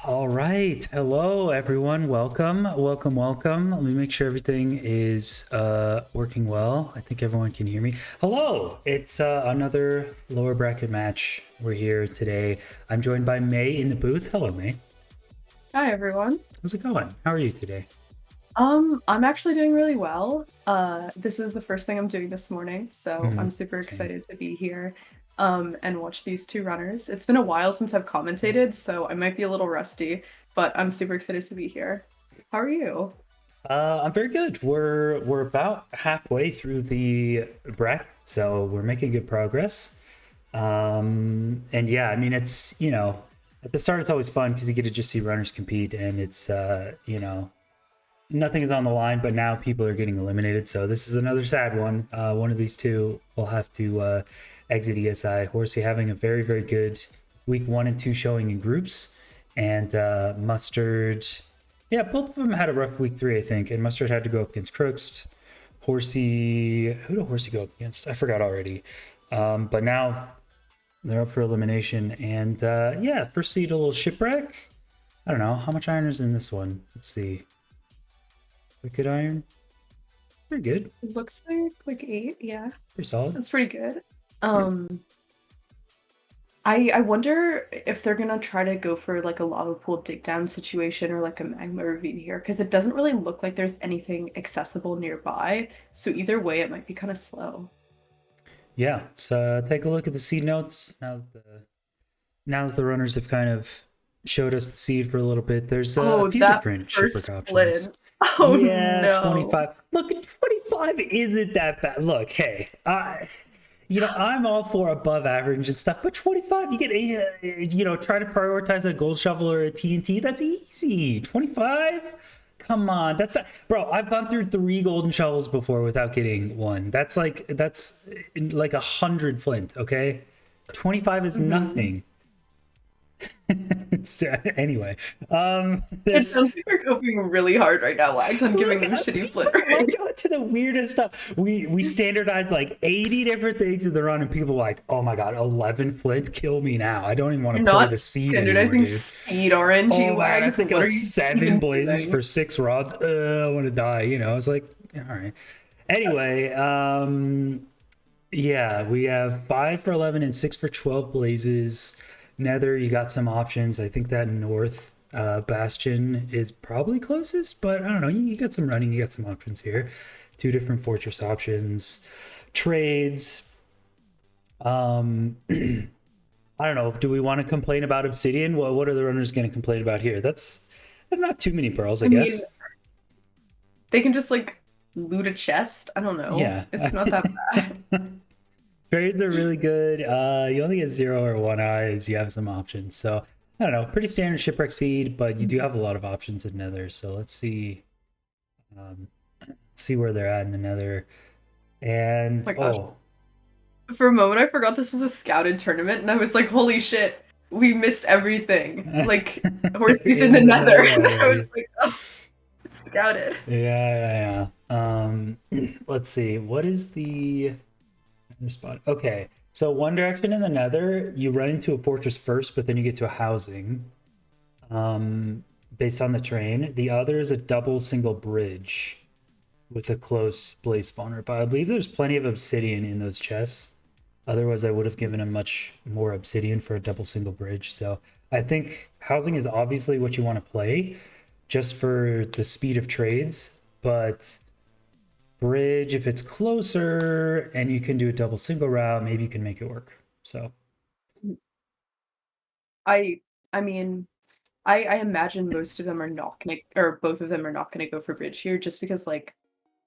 All right. Hello, everyone. Welcome. Welcome, welcome. Let me make sure everything is working well. I think everyone can hear me. Hello. It's another lower bracket match. We're here today. I'm joined by May in the booth. Hello, May. Hi everyone. How's it going? How are you today? I'm actually doing really well. This is the first thing I'm doing this morning, so I'm super Same. excited to be here and watch these two runners. It's been a while since I've commentated, so I might be a little rusty, but I'm super excited to be here. How are you? I'm very good. We're about halfway through the bracket, so we're making good progress. And yeah, I mean, it's at the start it's always fun because you get to just see runners compete, and it's nothing is on the line, but now people are getting eliminated. So this is another sad one. One of these two will have to exit ESI. Horsey having a very, very good week 1 and 2 showing in groups, and Mustard. Yeah, both of them had a rough week 3, I think. And Mustard had to go up against Crooks. Horsey, who did Horsey go up against? I forgot already. But now they're up for elimination. And yeah, first seed, a little shipwreck. I don't know. How much iron is in this one? Let's see. Wicked iron. Pretty good. It looks like 8, yeah. Pretty solid. That's pretty good. I wonder if they're gonna try to go for like a lava pool dig down situation or like a magma ravine here, because it doesn't really look like there's anything accessible nearby. So either way, it might be kind of slow. Yeah, let's take a look at the seed notes now that the runners have kind of showed us the seed for a little bit. There's a Oh, few that different shipwreck first options. split. Oh Yeah, no. 25. Look, 25 isn't that bad. Look, hey, I'm all for above average and stuff, but 25, you get try to prioritize a gold shovel or a TNT. That's easy. 25. Come on, that's not, bro. I've gone through 3 golden shovels before without getting one. That's like 100 flint. Okay, 25 is Mhm. nothing. Anyway, It there's sounds like you're coping really hard right now, Wags. I'm giving look, them shitty flit right. watch out to the weirdest stuff. We standardize like 80 different things in the run, and people are like, oh my god, 11 flint, kill me now. I don't even want You're to play not the seed anymore, standardizing dude. seed RNG, Oh my god, I have Wags. to What kill are you 7 even blazes doing? for 6 rods. I want to die. It's like, all right. Anyway, yeah, we have 5 for 11 and 6 for 12 blazes. Nether, you got some options. I think that north bastion is probably closest, but I don't know. You got some running, you got some options here. 2 different fortress options, trades. I don't know. Do we want to complain about obsidian? Well, what are the runners going to complain about here? That's not too many pearls, I I mean, guess. they can just like loot a chest. I don't know. Yeah. It's not that bad. Trades are really good. You only get 0 or 1 eyes. You have some options. So I don't know. Pretty standard shipwreck seed, but you do have a lot of options in Nether. So let's see. See where they're at in the Nether. And Oh my gosh. For a moment, I forgot this was a scouted tournament, and I was like, holy shit, we missed everything. Like, they're Horsey's in in the the nether. Nether And I was already. like, oh, it's scouted. Yeah. Let's see. What is the spot? Okay. So one direction in the Nether, you run into a fortress first, but then you get to a housing. Based on the terrain. The other is a double single bridge with a close blaze spawner. But I believe there's plenty of obsidian in those chests. Otherwise, I would have given him much more obsidian for a double single bridge. So I think housing is obviously what you want to play just for the speed of trades. But bridge, if it's closer and you can do a double single route, maybe you can make it work. So I, I mean, I imagine most of them are not gonna, or both of them are not gonna go for bridge here, just because like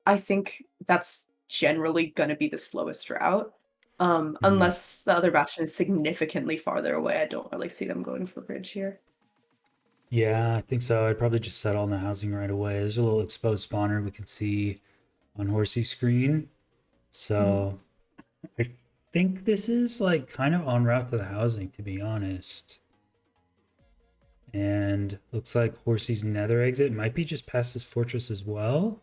I think that's generally gonna be the slowest route. mm, Unless the other bastion is significantly farther away, I don't really see them going for bridge here. yeah, I think so. I'd probably just settle on the housing right away. There's a little exposed spawner we can see on Horsey screen. Mm. So I think this is like kind of en route to the housing, to be honest. And looks like Horsey's nether exit might be just past this fortress as well.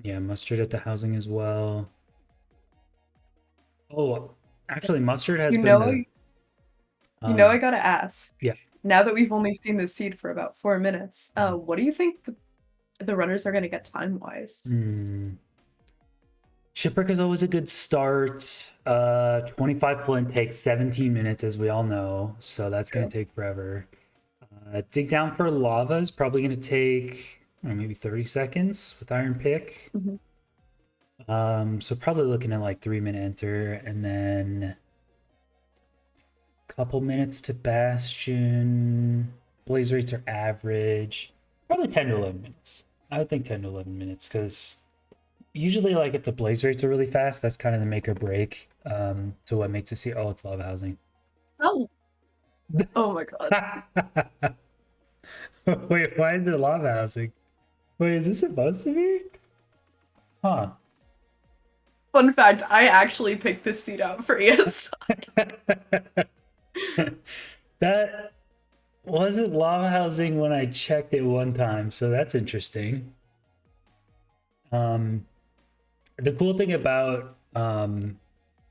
Yeah, mustard at the housing as well. Oh, actually, mustard has You been know, the you know, I um gotta ask. yeah. now that we've only seen the seed for about 4 minutes, what do you think the runners are going to get time-wise? Shipwreck is always a good start. 25 flint takes 17 minutes, as we all know, so that's going True. to take forever. Dig down for lava is probably going to take maybe 30 seconds with iron pick. So probably looking at like 3-minute enter, and then a couple minutes to bastion. Blaze rates are average, probably 10 to 11 minutes. I would think 10 to 11 minutes, because usually, like, if the blaze rates are really fast, that's kind of the make or break to what makes it see. Oh, it's lava housing. Oh. Oh my god. Wait, why is it lava housing? Wait, is this supposed to be? Huh. Fun fact, I actually picked this seed out for ESI. That wasn't lava housing when I checked it one time, so that's interesting. The cool thing about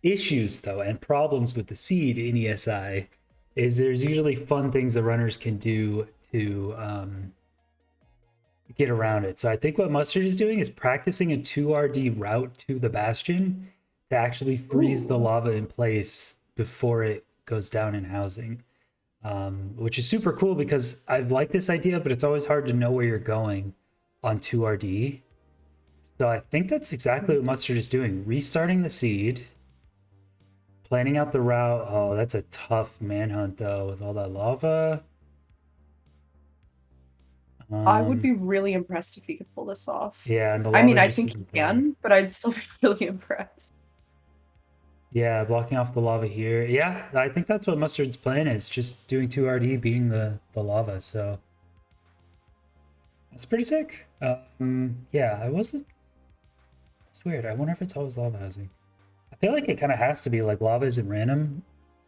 issues, though, and problems with the seed in ESI is there's usually fun things the runners can do to get around it. So I think what Mustard is doing is practicing a 2RD route to the bastion to actually freeze the lava in place before it goes down in housing, which is super cool because I've liked this idea, but it's always hard to know where you're going on 2RD. So I think that's exactly what Mustard is doing. Restarting the seed, planning out the route. Oh, that's a tough manhunt, though, with all that lava. I would be really impressed if he could pull this off. Yeah, and the I lava mean, I just think he isn't there. can, but I'd still be really impressed. Yeah, blocking off the lava here. Yeah, I think that's what Mustard's plan is, just doing 2RD, beating the lava. So that's pretty sick. Yeah, I wasn't. It's weird. I wonder if it's always lava housing. I feel like it kind of has to be, like, lava isn't random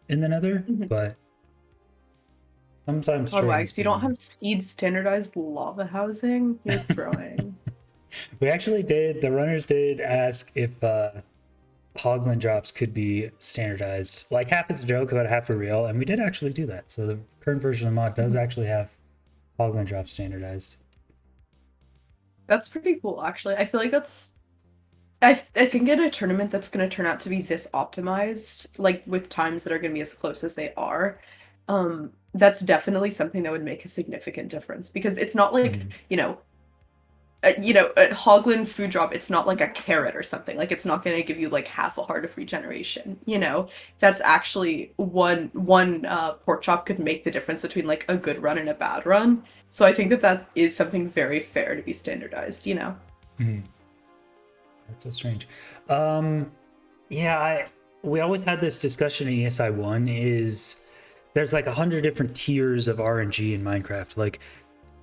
in the Nether, but sometimes Oh, why? terrain's Because you don't random. have seed standardized lava housing? You're throwing. We actually did. The runners did ask if Hoglin drops could be standardized. Like, half is a joke, about half for real, and we did actually do that. So the current version of the mod does actually have Hoglin drops standardized. That's pretty cool, actually. I feel like that's. I think in a tournament that's going to turn out to be this optimized, like with times that are going to be as close as they are, that's definitely something that would make a significant difference because it's not like, a Hoglin food drop, it's not like a carrot or something. Like it's not going to give you like half a heart of regeneration. That's actually one pork chop could make the difference between like a good run and a bad run. So I think that is something very fair to be standardized. That's so strange. Yeah, we always had this discussion in ESI1 is there's like 100 different tiers of RNG in Minecraft. Like,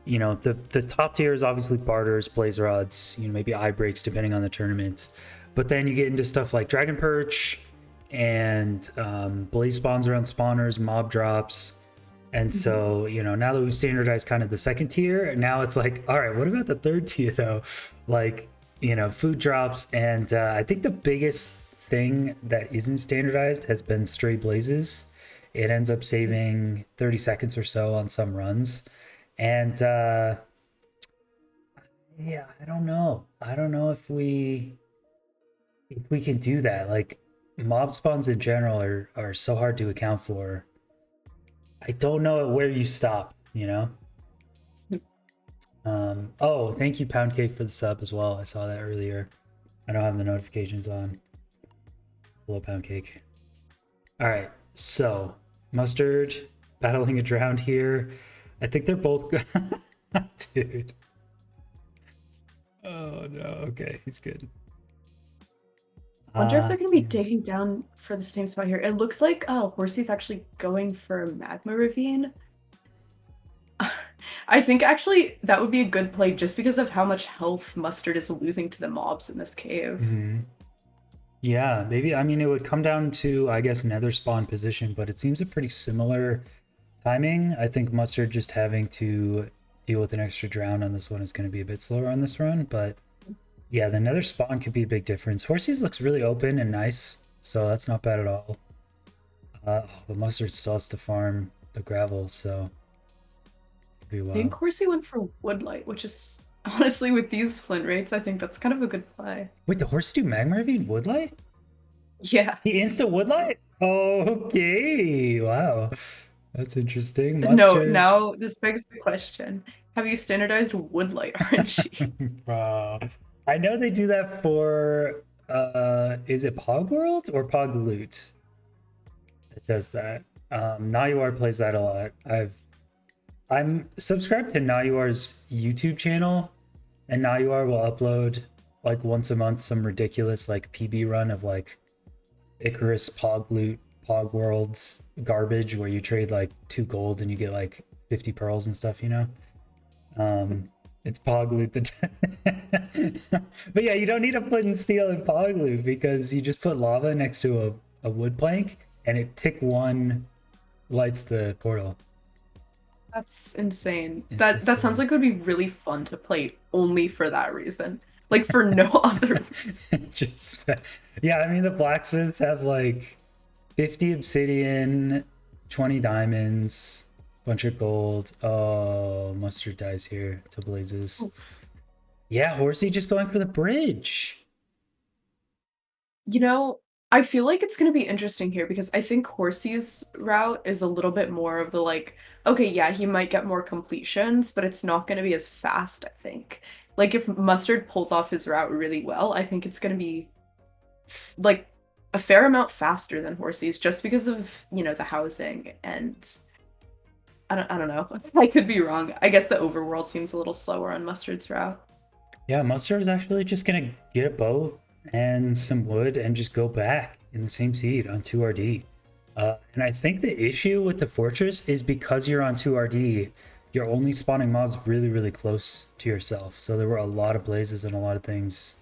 the top tier is obviously barters, blaze rods, maybe eye breaks depending on the tournament. But then you get into stuff like dragon perch and blaze spawns around spawners, mob drops. And so, now that we've standardized kind of the second tier, now it's like, all right, what about the third tier though? Like, food drops. And I think the biggest thing that isn't standardized has been stray blazes. It ends up saving 30 seconds or so on some runs. And yeah, I don't know. I don't know if we can do that. Like, mob spawns in general are so hard to account for. I don't know where you stop. Oh, thank you, Pound Cake, for the sub as well. I saw that earlier. I don't have the notifications on. Hello, Pound Cake. All right, so Mustard battling a drowned here. I think they're both good. Dude. Oh, no. Okay, he's good. I wonder if they're going to be digging down for the same spot here. It looks like Horsey's actually going for a magma ravine. I think actually that would be a good play just because of how much health Mustard is losing to the mobs in this cave. Yeah, maybe. I mean, it would come down to, I guess, nether spawn position, but it seems a pretty similar timing. I think Mustard just having to deal with an extra drown on this one is going to be a bit slower on this run, but yeah, the nether spawn could be a big difference. Horsey's looks really open and nice, so that's not bad at all. But Mustard still has to farm the gravel, so Be I think wild. Horsey went for Woodlight, which is honestly with these flint rates, I think that's kind of a good play. Wait, the horse do magma ravine woodlight? Yeah. He insta woodlight? Okay. Wow. That's interesting. No, Mustard. now this begs the question. Have you standardized Woodlight RNG? Bro. I know they do that for is it Pog World or Pog Loot that does that? Nayuar plays that a lot. I'm subscribed to Nayuar's YouTube channel, and Nayuar will upload like once a month some ridiculous like PB run of like Icarus Pog Loot, Pog World garbage where you trade like 2 gold and you get like 50 pearls and stuff, you know? It's Pog Loot but yeah, you don't need to put in steel in Pog Loot because you just put lava next to a wood plank and it tick one lights the portal. That's insane. It's That just that sounds like it would be really fun to play only for that reason. Like for no other reason. just yeah, I mean the blacksmiths have like 50 obsidian, 20 diamonds, bunch of gold. Oh, mustard dies here to blazes. Yeah, Horsey just going for the bridge. You know, I feel like it's gonna be interesting here because I think Horsey's route is a little bit more of the like, okay, yeah, he might get more completions, but it's not gonna be as fast, I think. Like if Mustard pulls off his route really well, I think it's gonna be like a fair amount faster than Horsey's just because of, the housing and I don't know. I could be wrong. I guess the overworld seems a little slower on Mustard's route. Yeah, Mustard is actually just gonna get a boat and some wood and just go back in the same seed on 2RD. And I think the issue with the fortress is because you're on 2RD, you're only spawning mobs really, really close to yourself. So there were a lot of blazes and a lot of things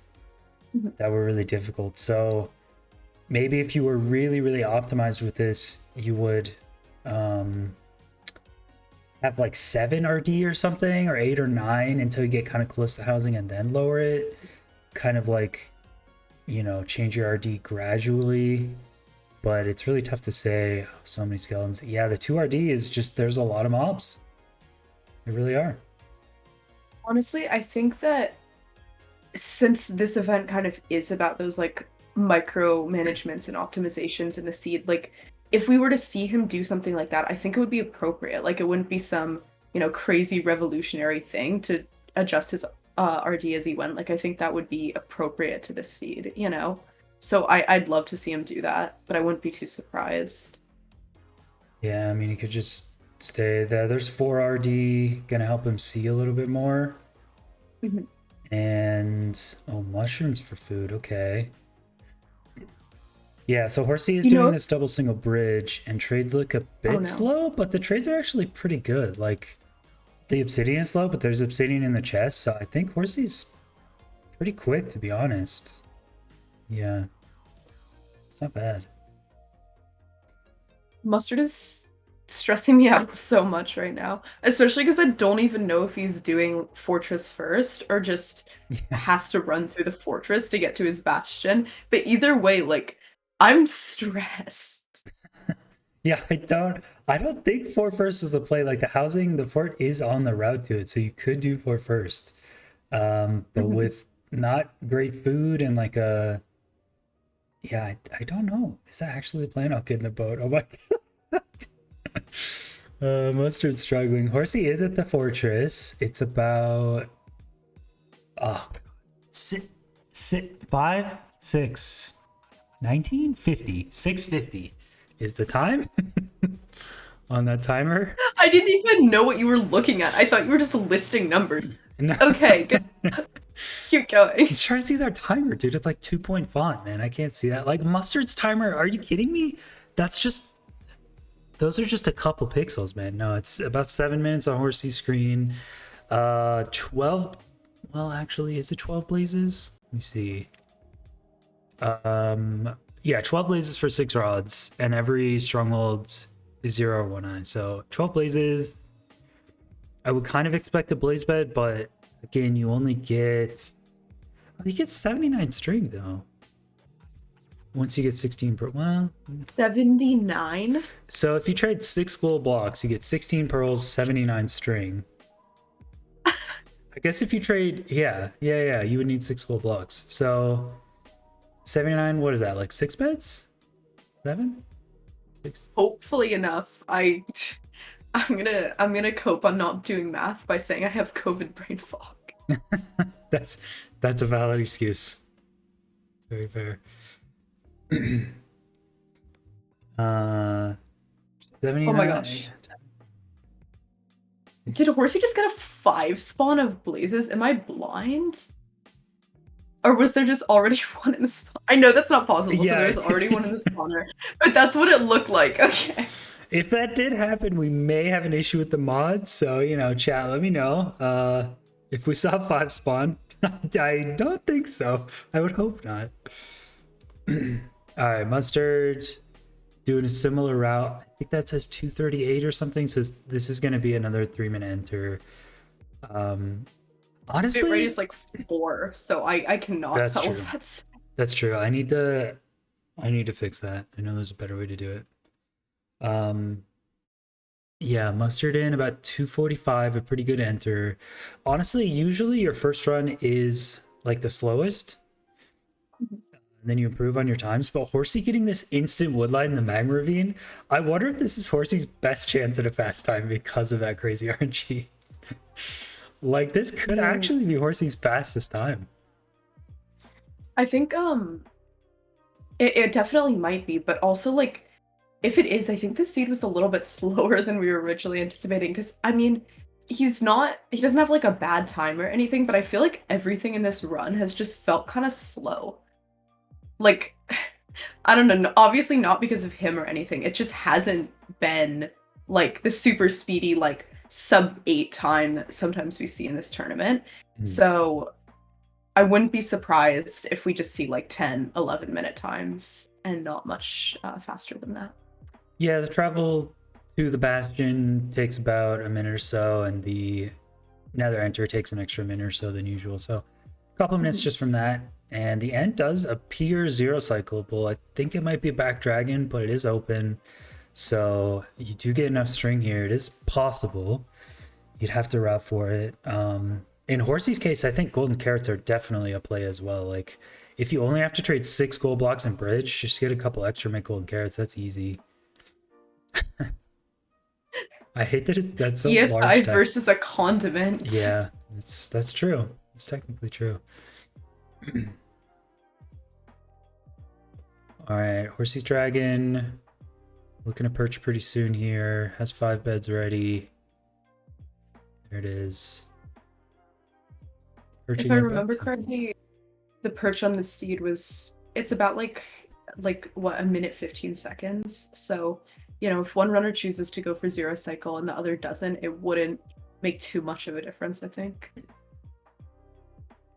Mhm. that were really difficult. So maybe if you were really, really optimized with this, you would have like 7 RD or something, or 8 or 9 until you get kind of close to housing and then lower it. Kind of like, change your RD gradually. But it's really tough to say. Oh, so many skeletons. Yeah, the 2RD is just, there's a lot of mobs. They really are. Honestly, I think that since this event kind of is about those like micro managements and optimizations in the seed, like if we were to see him do something like that, I think it would be appropriate. Like it wouldn't be some, crazy revolutionary thing to adjust his RD as he went. Like I think that would be appropriate to the seed. So I'd love to see him do that, but I wouldn't be too surprised. Yeah, I mean, he could just stay there. There's 4RD, gonna help him see a little bit more. Mhm. And, oh, mushrooms for food. Okay. Yeah, so Horsey is You know, doing this double single bridge, and trades look a oh bit no. slow, but the trades are actually pretty good. Like, the obsidian is slow, but there's obsidian in the chest, so I think Horsey's pretty quick, to be honest. Yeah, it's not bad. Mustard is stressing me out so much right now, especially because I don't even know if he's doing Fortress first or just has to run through the fortress to get to his bastion. But either way, like, I'm stressed. Yeah, I don't think fort first is the play. Like the housing, the fort is on the route to it, so you could do fort first. But Mhm. with not great food and like a yeah, I don't know. Is that actually the plan? I'll get in the boat. Oh my god. Mustard's struggling. Horsey is at the fortress. It's about oh god. Sit 5, 6, 1950. 650 is the time on that timer. I didn't even know what you were looking at. I thought you were just listing numbers. No. Okay, good. Keep going. He's trying to see their timer, dude. It's like 2-point font, man. I can't see that. Like Mustard's timer. Are you kidding me? That's just those are just a couple pixels, man. No, it's about 7 minutes on Horsey's screen. 12. Well, actually, is it 12 blazes? Let me see. Yeah, 12 blazes for 6 rods, and every stronghold is 0 or 1 eye. So 12 blazes. I would kind of expect a blaze bed, but again, you only get you get 79 string though. Once you get 16 per well, 79? so if you trade 6 gold blocks, you get 16 pearls, 79 string. I guess if you trade, yeah, you would need 6 gold blocks. So 79, what is that? Like 6 beds? 7? 6? Hopefully enough. I'm gonna cope on not doing math by saying I have COVID brain fog. that's that's a valid excuse. Very fair. uh Oh my 79. gosh. Did Horsey just get a 5 spawn of blazes? Am I blind? Or was there just already one in the spawn? I know that's not possible, so Yeah. there's already one in the spawner. But that's what it looked like. Okay. If that did happen, we may have an issue with the mod. So, chat, let me know. If we saw 5 spawn. I don't think so. I would hope not. All right, Mustard doing a similar route. I think that says 238 or something. Says this is going to be another 3-minute enter. Honestly, Bit rate is like 4, so I cannot That's tell true. if that's... That's true. I need to fix that. I know there's a better way to do it. Yeah, Mustard in about 245, a pretty good enter. Honestly, usually your first run is like the slowest, and then you improve on your times. But Horsey getting this instant woodline in the magma ravine, I wonder if this is Horsey's best chance at a fast time because of that crazy RNG. Like, this could actually be Horsey's fastest time. I think it definitely might be, but also like if it is, I think the seed was a little bit slower than we were originally anticipating, because I mean he doesn't have like a bad time or anything, but I feel like everything in this run has just felt kind of slow. Like, I don't know, obviously not because of him or anything, it just hasn't been like the super speedy like sub 8 time that sometimes we see in this tournament. So I wouldn't be surprised if we just see like 10, 11-minute times and not much faster than that. Yeah, the travel to the Bastion takes about a minute or so, and the Nether Enter takes an extra minute or so than usual. So a couple of minutes just from that. And the end does appear 0 cyclable. I think it might be a back dragon, but it is open. So you do get enough string here. It is possible. You'd have to route for it. In Horsey's case, I think golden carrots are definitely a play as well. Like, if you only have to trade 6 gold blocks and bridge, just get a couple extra, make golden carrots. That's easy. I hate that that's so ESI versus a condiment. Yeah, that's true. It's technically true. All right, Horsey's dragon looking to perch pretty soon here. Has 5 beds ready. There it is. If I remember correctly, the perch on the seed it's about like what, a minute 15 seconds. So, if one runner chooses to go for 0 cycle and the other doesn't, it wouldn't make too much of a difference, I think.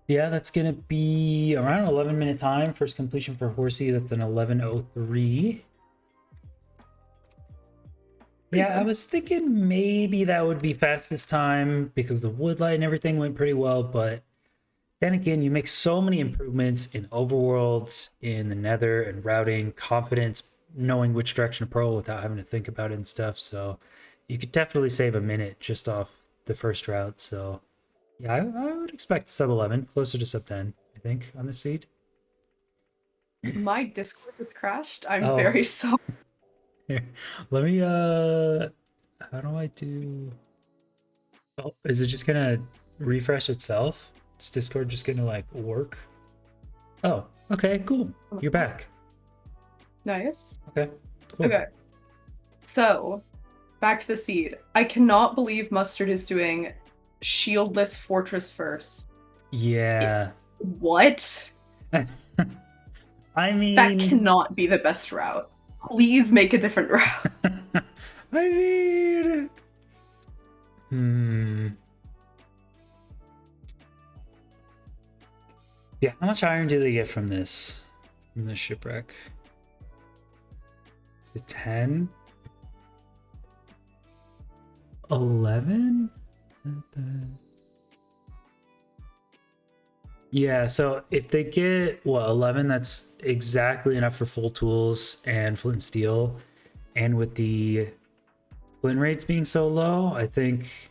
Yeah, that's gonna be around 11-minute time. First completion for Horsey, that's an 11:03. Yeah, I was thinking maybe that would be fastest time because the woodlight and everything went pretty well, but then again, you make so many improvements in overworlds, in the nether, and routing, confidence, knowing which direction to pro without having to think about it and stuff. So you could definitely save a minute just off the first route. So yeah, I would expect sub 11, closer to sub 10, I think, on this seed. My Discord has crashed. I'm very sorry. Here, let me, how do I do? Oh, is it just gonna refresh itself? Is Discord just gonna like work? Oh, okay, cool. You're back. Nice. Okay. Cool. Okay. So, back to the seed. I cannot believe Mustard is doing shieldless fortress first. Yeah. What? I mean, that cannot be the best route. Please make a different route. I mean, yeah, how much iron do they get from this? From this shipwreck? Is it 10? 11? Yeah, so if they get, 11, that's exactly enough for full tools and flint and steel. And with the flint rates being so low, I think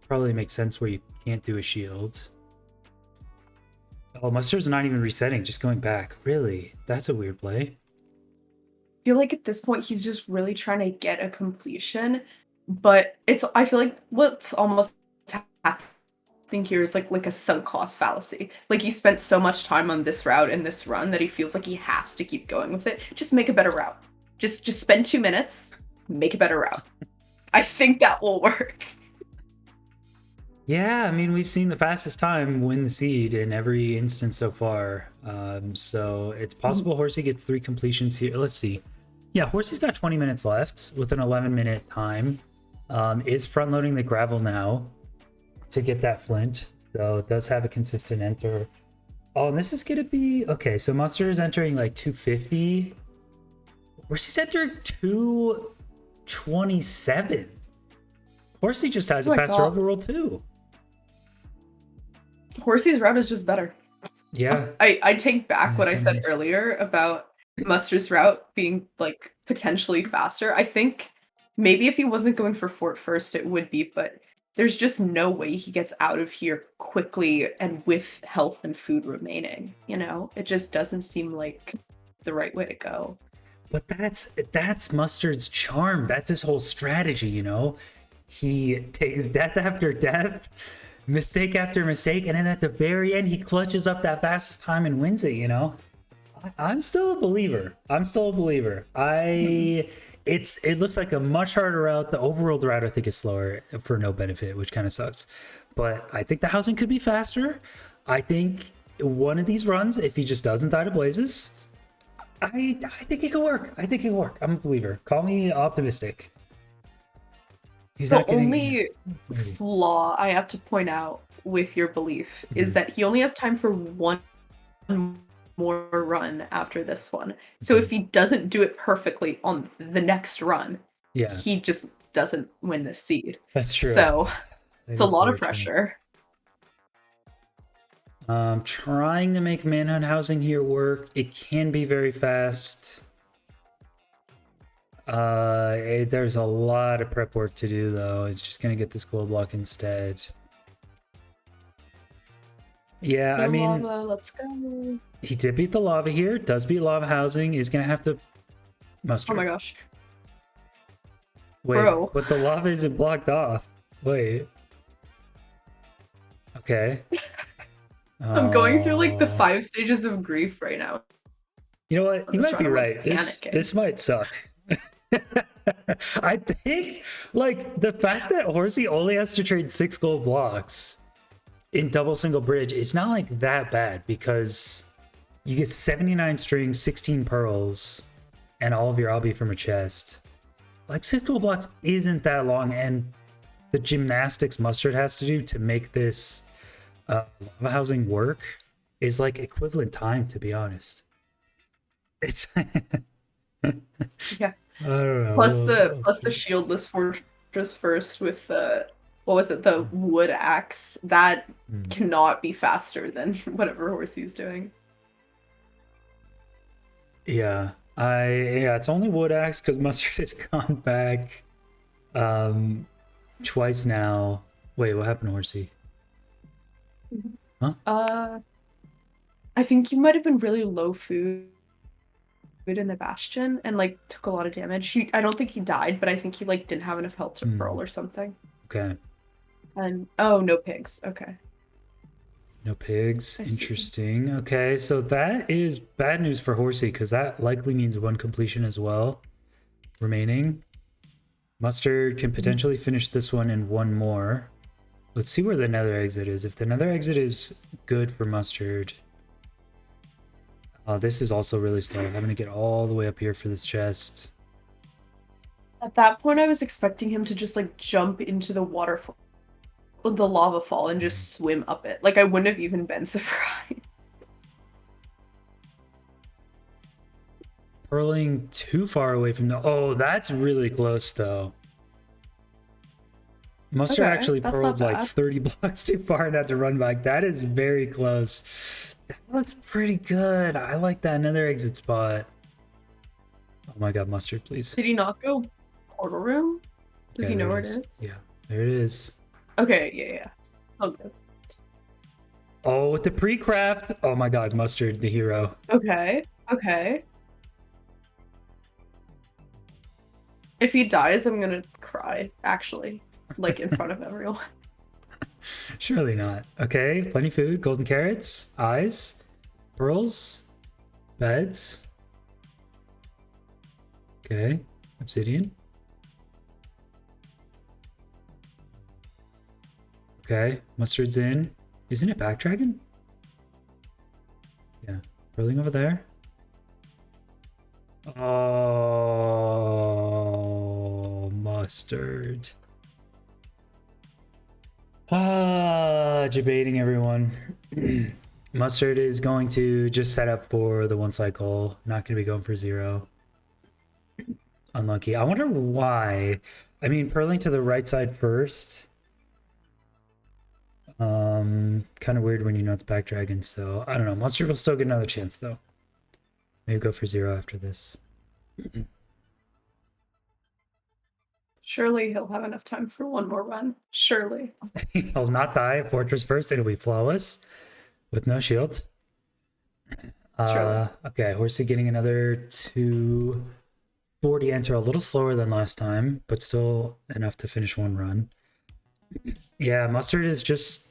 probably makes sense where you can't do a shield. Oh, Mustard's not even resetting, just going back. Really? That's a weird play. I feel like at this point he's just really trying to get a completion, but I feel like what's almost happening here is like a sunk cost fallacy. Like he spent so much time on this route and this run that he feels like he has to keep going with it. Just make a better route. Just spend 2 minutes, make a better route. I think that will work. Yeah, I mean, we've seen the fastest time win the seed in every instance so far. So it's possible Horsey gets 3 completions here. Let's see. Yeah, Horsey's got 20 minutes left with an 11-minute time. Is front loading the gravel now to get that flint. So it does have a consistent enter. Oh, and this is going to be... Okay, so Mustard is entering like 250. Horsey's entering 227. Horsey just has a faster overroll too. Horsey's route is just better. Yeah. I take back what I said earlier about Mustard's route being like potentially faster. I think maybe if he wasn't going for fort first, it would be, but there's just no way he gets out of here quickly and with health and food remaining. You know, it just doesn't seem like the right way to go. But that's Mustard's charm. That's his whole strategy, you know? He takes death after death, mistake after mistake, and then at the very end, he clutches up that fastest time and wins it, you know? I'm still a believer. It looks like a much harder route. The overall route, I think, is slower for no benefit, which kind of sucks. But I think the housing could be faster. I think one of these runs, if he just doesn't die to blazes, I think it could work. I'm a believer. Call me optimistic. He's the only flaw I have to point out with your belief is that he only has time for one more run after this one. So if he doesn't do it perfectly on the next run, he just doesn't win the seed. That's true. So it's a lot of pressure. Trying to make manhunt housing here work. It can be very fast. There's a lot of prep work to do though. It's just gonna get this gold block instead. Yeah, I mean, lava, let's go. He did beat the lava here. Does beat lava housing. Is gonna have to Mustard. Oh my gosh. Wait, bro. But the lava isn't blocked off. Wait. Okay. I'm going through like the 5 stages of grief right now. You know what? You might be right. This might suck. I think like the fact that Horsey only has to trade 6 gold blocks in double single bridge, it's not like that bad because you get 79 strings, 16 pearls, and all of your obby from a chest. Like 6 gold blocks isn't that long, and the gymnastics Mustard has to do to make this lava housing work is like equivalent time, to be honest. It's yeah. I don't know. Plus the shieldless fortress first with what was it, the wood axe that cannot be faster than whatever Horsey's doing. Yeah, it's only wood axe because Mustard has gone back twice now. Wait, what happened to Horsey? Huh? I think you might have been really low food in the bastion and like took a lot of damage. I don't think he died, but I think he like didn't have enough health to pearl or something. Okay. And oh, no pigs. Okay. No pigs. Interesting. Okay, so that is bad news for Horsey because that likely means 1 completion as well remaining. Mustard can potentially finish this one in 1 more. Let's see where the nether exit is. If the nether exit is good for Mustard. Oh, this is also really slow. I'm going to get all the way up here for this chest. At that point, I was expecting him to just like jump into the waterfall, the lava fall, and just swim up it. Like I wouldn't have even been surprised. Purling too far away from the... Oh, that's really close though. Mustard actually purled like 30 blocks too far and had to run back. That is very close. That looks pretty good. I like that nether exit spot. Oh my god, Mustard, please. Did he not go portal room? Does he know where it is? Yeah, there it is. Okay, yeah, yeah. Oh, good. Oh, with the pre-craft. Oh my god, Mustard, the hero. Okay, okay. If he dies, I'm gonna cry, actually. Like in front of everyone. Surely not. Okay, plenty food, golden carrots, eyes, pearls, beds. Okay, obsidian. Okay, mustard's in. Isn't it back dragon? Yeah, rolling over there. Oh, mustard. Ah, debating everyone. Mustard is going to just set up for the one cycle. Not going to be going for zero. Unlucky. I wonder why. I mean, purling to the right side first. Kind of weird when you know it's back dragon. So I don't know. Mustard will still get another chance though. Maybe go for zero after this. Surely he'll have enough time for one more run. Surely. He'll not die. Fortress first. It'll be flawless with no shield. Surely. Okay. Horsey getting another 240 enter, a little slower than last time, but still enough to finish one run. Yeah, Mustard is just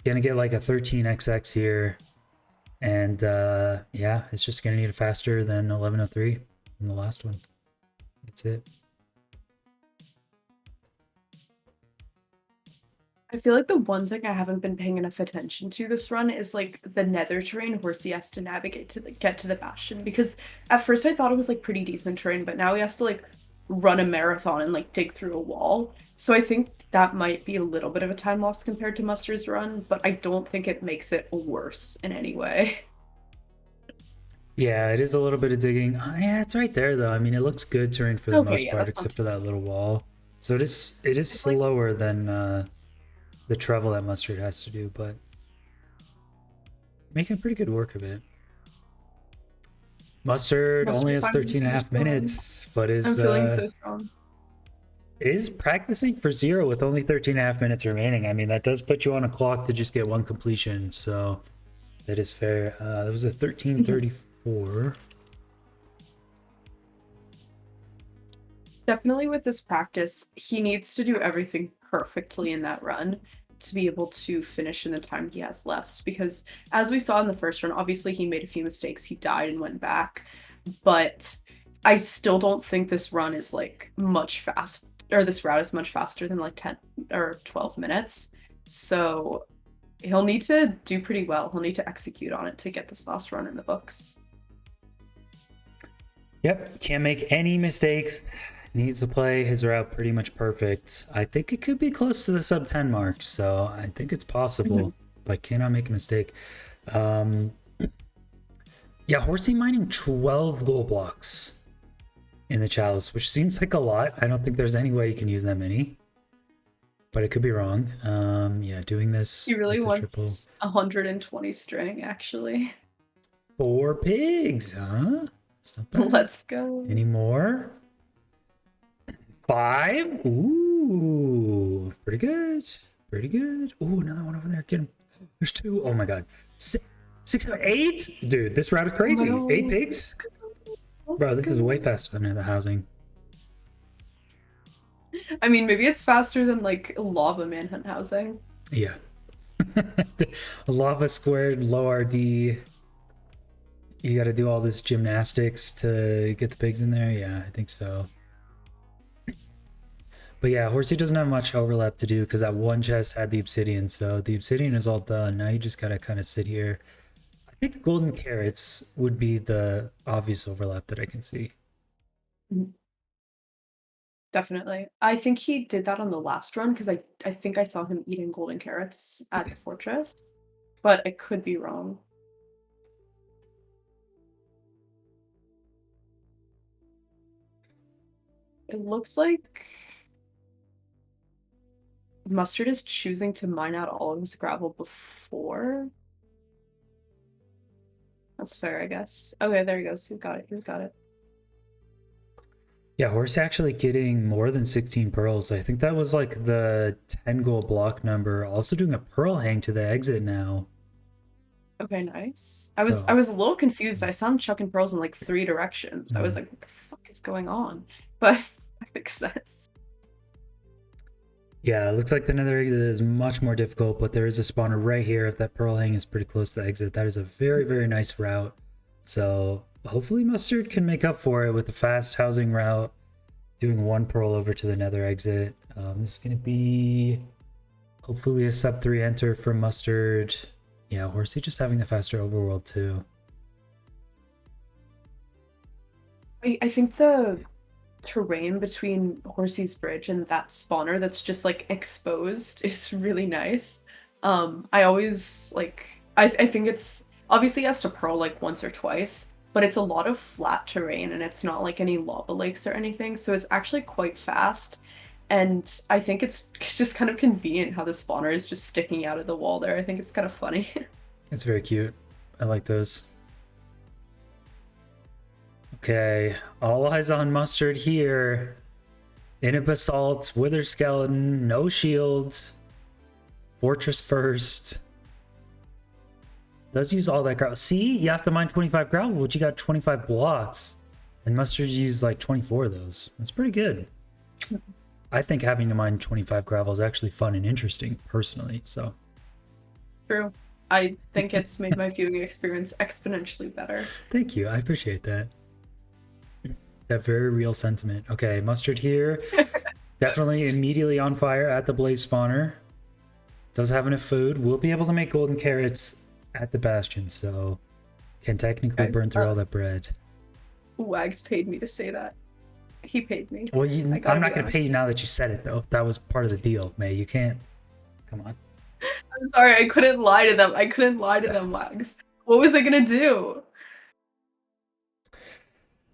gonna get like a 13xx here, and yeah, it's just gonna need it faster than 1103 in the last one. That's it. I feel like the one thing I haven't been paying enough attention to this run is like the nether terrain Horsey has to navigate to get to the bastion, because at first I thought it was like pretty decent terrain, but now he has to like run a marathon and like dig through a wall. So I think that might be a little bit of a time loss compared to Mustard's run, but I don't think it makes it worse in any way. Yeah, it is a little bit of digging. Yeah, it's right there though. I mean, it looks good terrain for the Okay, most yeah, part, that's not except too for that little wall. So it is it's like slower than the travel that Mustard has to do, but making pretty good work of it. Mustard only Mustard has finally 13 and a finished half the run. minutes, but I'm feeling so strong. is practicing for zero with only 13 and a half minutes remaining. I mean, that does put you on a clock to just get one completion, so that is fair. That was a 13:34. Definitely with this practice, he needs to do everything perfectly in that run to be able to finish in the time he has left. Because as we saw in the first run, obviously he made a few mistakes, he died and went back. But I still don't think this run is like much fast, or this route is much faster than like 10 or 12 minutes. So he'll need to do pretty well. He'll need to execute on it to get this last run in the books. Yep, can't make any mistakes. Needs to play his route pretty much perfect. I think it could be close to the sub 10 mark, so I think it's Mhm. possible, but cannot make a mistake. Um, yeah, Horsey mining 12 gold blocks in the chalice, which seems like a lot. I don't think there's any way you can use that many, but it could be wrong. Yeah, doing He this, really that's a triple. wants 120 string, actually. 4 pigs, huh? It's not bad. Let's go. Any more? 5? Ooh, pretty good. Pretty good. Ooh, another one over there. Get him. There's 2. Oh my god. 6, 6, 7, 8? Dude, this route is Oh my crazy. 8 god. pigs? Bro, Let's this is way go. faster than the housing. I mean, maybe it's faster than like lava manhunt housing. Yeah. Lava squared, low RD. You got to do all this gymnastics to get the pigs in there. Yeah, I think so. But yeah, Horsey doesn't have much overlap to do because that one chest had the obsidian. So the obsidian is all done. Now you just got to kind of sit here. I think the golden carrots would be the obvious overlap that I can see. Mhm. Definitely. I think he did that on the last run because I think I saw him eating golden carrots at the fortress, but I could be wrong. It looks like Mustard is choosing to mine out all of his gravel before. That's fair, I guess. Okay, there he goes. He's got it. He's got it. Yeah, Horsey actually getting more than 16 pearls. I think that was like the 10 gold block number. Also doing a pearl hang to the exit now. Okay, nice. I So, was a little confused. I saw him chucking pearls in like three directions. I was mm. like, what the fuck is going on? But that makes sense. Yeah, it looks like the nether exit is much more difficult, but there is a spawner right here. If that pearl hang is pretty close to the exit, that is a very, very nice route. So hopefully Mustard can make up for it with a fast housing route, doing one pearl over to the nether exit. This is going to be hopefully a sub 3 enter from Mustard. Yeah, Horsey just having the faster overworld too. I think the terrain between Horsey's Bridge and that spawner that's just like exposed is really nice. I always like I think it's obviously he has to pearl like once or twice, but it's a lot of flat terrain and it's not like any lava lakes or anything, so it's actually quite fast. And I think it's just kind of convenient how the spawner is just sticking out of the wall there. I think it's kind of funny. It's very cute. I like those. Okay, all eyes on Mustard here. In a basalt, wither skeleton, no shield. Fortress first. Does use all that gravel. See, you have to mine 25 gravel, but you got 25 blocks. And Mustard used like 24 of those. That's pretty good. I think having to mine 25 gravel is actually fun and interesting, personally. So True. I think it's made my viewing experience exponentially better. thank you. I appreciate that. That very real sentiment. Okay, Mustard here. Definitely immediately on fire at the blaze spawner. Does have enough food. We'll be able to make golden carrots at the bastion, so can technically Guys, burn through all that bread. Wags paid me to say that. He paid me. Well, I'm not going to pay you honest. now that you said it, though. That was part of the deal, May. You can't. Come on. I'm sorry, I couldn't lie to them. I couldn't lie to them, Wags. What was I gonna do?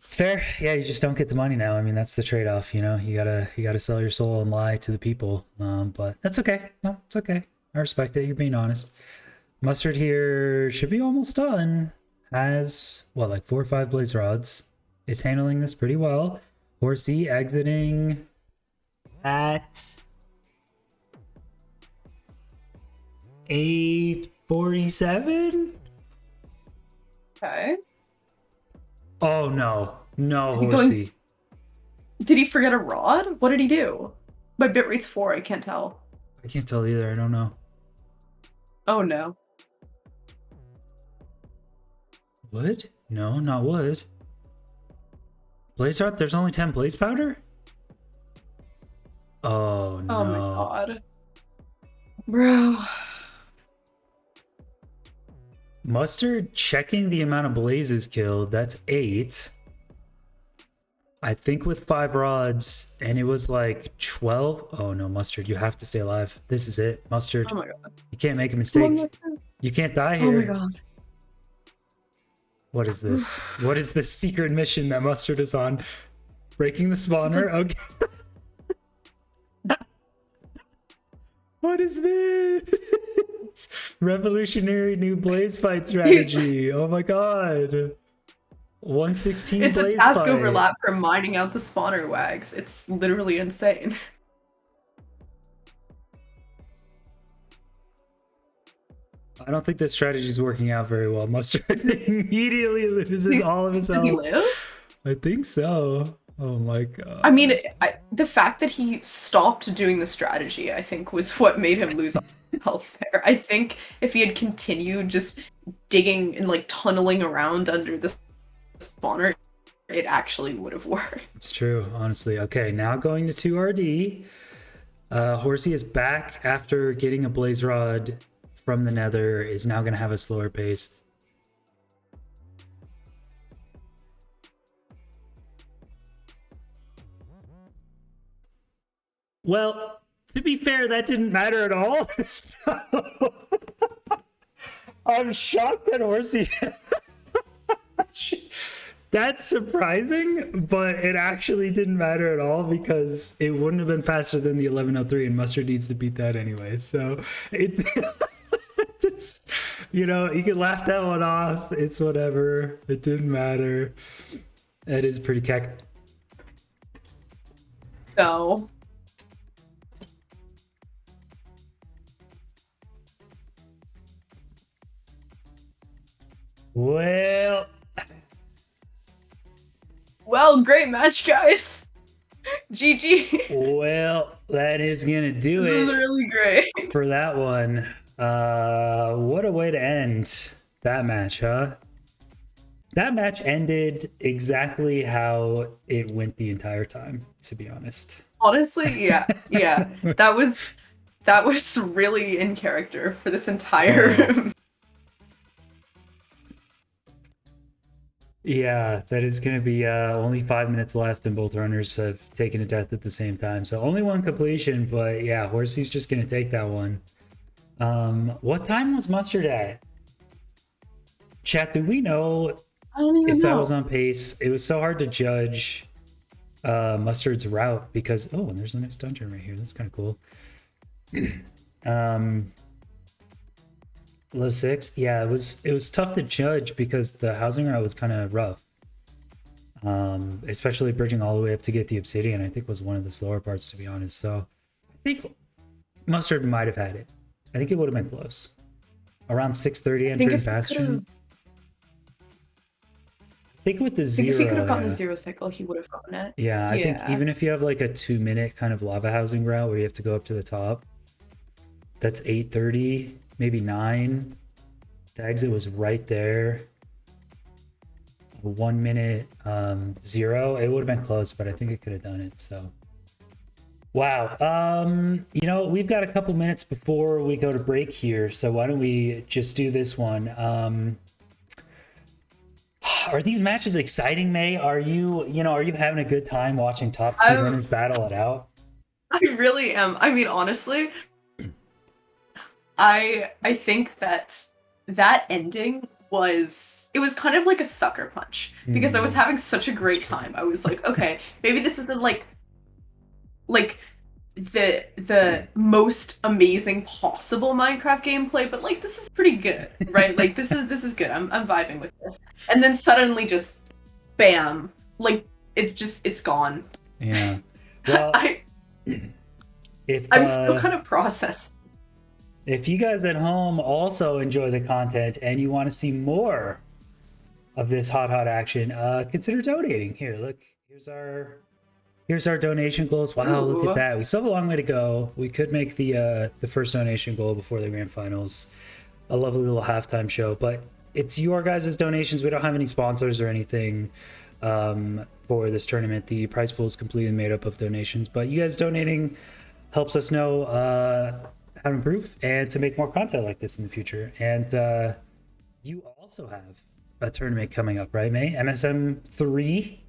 It's fair. Yeah, you just don't get the money now. I mean, that's the trade-off. You know, you gotta sell your soul and lie to the people. But that's okay. No, it's okay. I respect it. You're being honest. Mustard here should be almost done. Has what, like 4 or 5 blaze rods. Is handling this pretty well. Horsey exiting at 847. Okay. Oh no, no, Is he Horsey. going? Did he forget a rod? What did he do? My bit rate's 4. I can't tell. I can't tell either. I don't know. Oh no. Wood? No, not wood. Blaze rod? There's only 10 blaze powder? Oh no. Oh my god. Bro. Mustard checking the amount of blazes killed. That's 8. I think with 5 rods, and it was like 12. Oh no, Mustard, you have to stay alive. This is it. Mustard, Oh my god. you can't make a Come mistake. on, Mustard. You can't die Oh here. my god. What is this? What is this secret mission that Mustard is on? Breaking the spawner? Okay. What is this? Revolutionary new blaze fight strategy. Oh my god. 116 It's a blaze task fight. overlap for mining out the spawner, Wags. It's literally insane. I don't think this strategy is working out very well. Mustard immediately loses all of his Does he health. live? I think so. Oh my god. I mean, the fact that he stopped doing the strategy, I think, was what made him lose health there. I think if he had continued just digging and like tunneling around under the spawner, it actually would have worked. It's true, honestly. Okay, now going to 2RD. Horsey is back after getting a blaze rod from the nether, is now going to have a slower pace. Well, to be fair, that didn't matter at all. So, I'm shocked that Horsey. That's surprising, but it actually didn't matter at all because it wouldn't have been faster than the 1103, and Mustard needs to beat that anyway. So it, it's, you know, you can laugh that one off. It's whatever. It didn't matter. That is pretty cack. No. Well, Well, great match, guys. GG. well, that is gonna do This is it really great. for that one. What a way to end that match, huh? That match ended exactly how it went the entire time, to be honest. Honestly, yeah. Yeah. That was really in character for this Oh, entire yeah, that is going to be only 5 minutes left, and both runners have taken a death at the same time. So only one completion, but yeah, Horsey's just going to take that one. What time was Mustard at? Chat, do we know I don't even if that was know. on pace? It was so hard to judge Mustard's route because, oh, and there's the next dungeon right here. That's kind of cool. um, Low six, yeah, it was tough to judge because the housing route was kind of rough. Especially bridging all the way up to get the obsidian, I think was one of the slower parts, to be honest. So I think Mustard might have had it. I think it would have been close. Around 6:30 I think entering if he could Bastion. have I think with the I think if he could have zero, gotten the yeah. zero cycle, he would have gotten it. Yeah, I think Yeah. even if you have like a 2 minute kind of lava housing route where you have to go up to the top, that's 8:30, maybe 9. The exit was right there. 1 minute, 0. It would have been close, but I think it could have done it. So wow. We've got a couple minutes before we go to break here, so why don't we just do this one? Are these matches exciting, May? Are you having a good time watching top I'm speedrunners battle it out? I really am. I mean, honestly, I think that that ending was kind of like a sucker punch because I was having such a That's great true. time. I was like, okay, maybe this isn't like the most amazing possible Minecraft gameplay, but like this is pretty good, right? Like this is good. I'm vibing with this. And then suddenly just bam, like it's gone. Yeah. Well, I if I'm still kind of processing. if you guys at home also enjoy the content and you want to see more of this hot action, consider donating. Here, look, here's our donation goals. Wow, look at Ooh. that. We still have a long way to go. We could make the first donation goal before the grand finals. A lovely little halftime show, but it's your guys' donations. We don't have any sponsors or anything for this tournament. The prize pool is completely made up of donations, but you guys donating helps us know how to improve and to make more content like this in the future. And you also have a tournament coming up, right, May? MSM 3.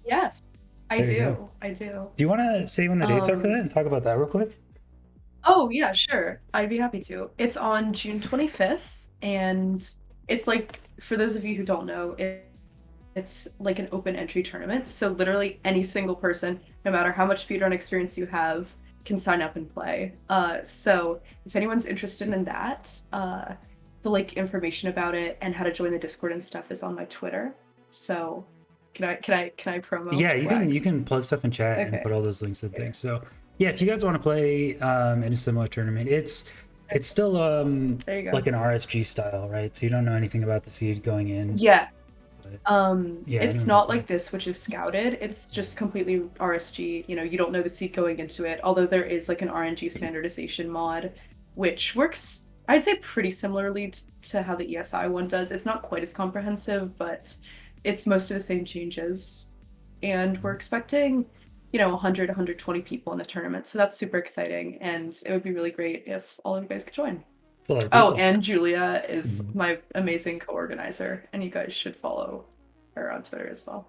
Yes, I There you go. do. I do. Do you want to say when the dates are for that and talk about that real quick? Oh, yeah, sure. I'd be happy to. It's on June 25th, and it's like, for those of you who don't know, it's like an open entry tournament. So literally any single person, no matter how much speedrun experience you have, can sign up and play. So if anyone's interested in that, the like information about it and how to join the Discord and stuff is on my Twitter. So can I promo Yeah, you Wags? can plug stuff in chat and Okay. put all those links and things. So yeah, if you guys want to play in a similar tournament, it's still There you go. like an RSG style, right? So you don't know anything about the seed going in. Yeah. But yeah, It's anyone can not play. like this, which is scouted. It's just completely RSG. You know, you don't know the seed going into it. Although there is like an RNG standardization mod, which works, I'd say, pretty similarly to how the ESI one does. It's not quite as comprehensive, but it's most of the same changes. And we're expecting, 100, 120 people in the tournament. So that's super exciting. And it would be really great if all of you guys could join. It's a lot of Oh, people. and Julia is Mhm. my amazing co-organizer, and you guys should follow her on Twitter as well.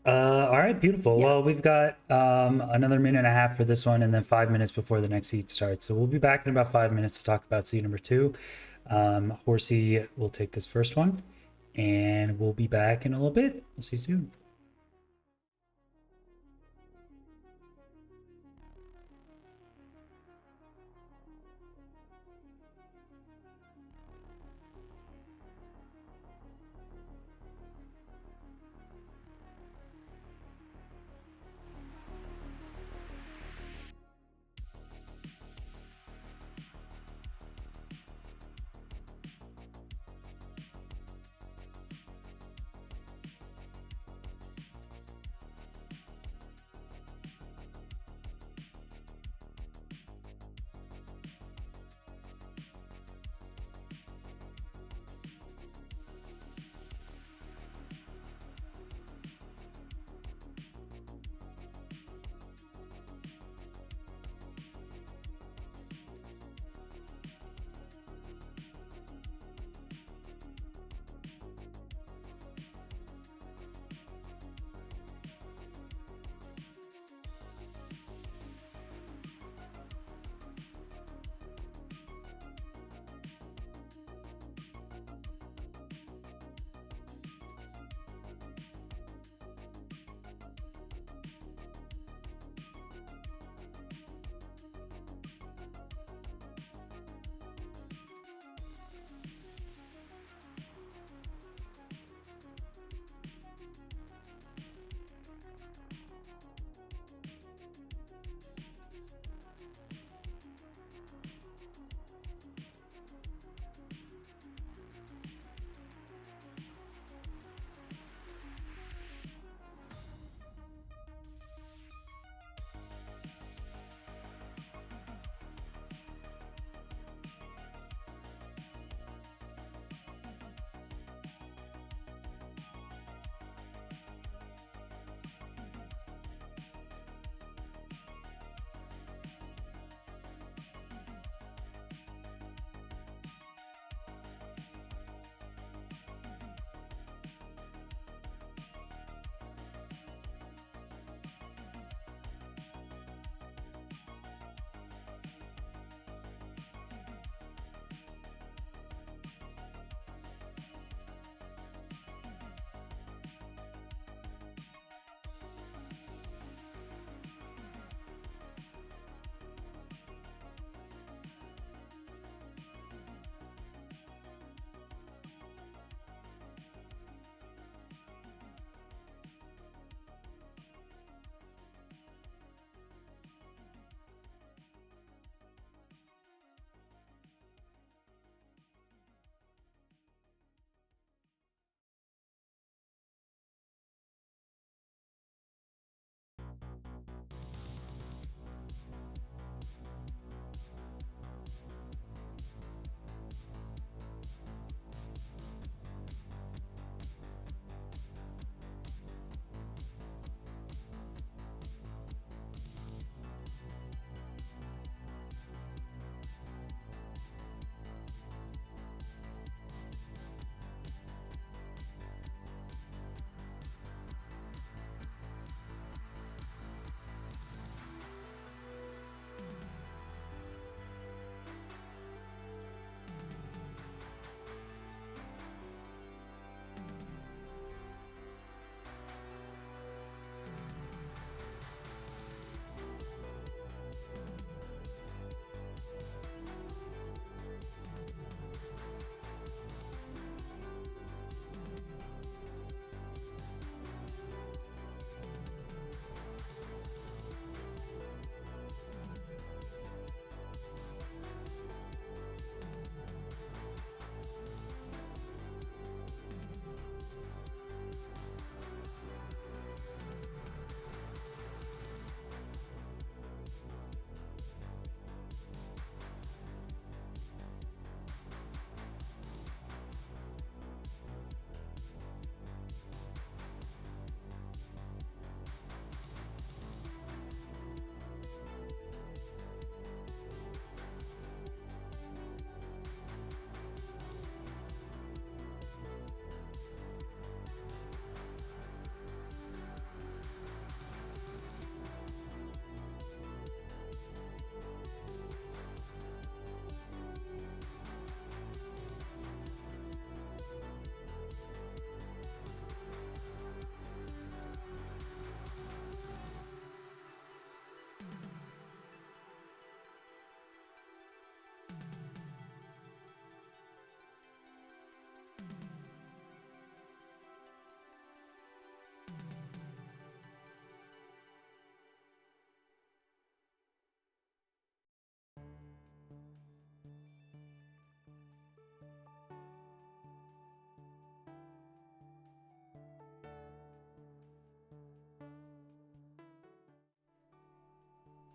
All right, beautiful. Yeah. Well, we've got another minute and a half for this one, and then 5 minutes before the next seed starts. So we'll be back in about 5 minutes to talk about seed number 2. Horsey will take this first one, and we'll be back in a little bit. We'll see you soon.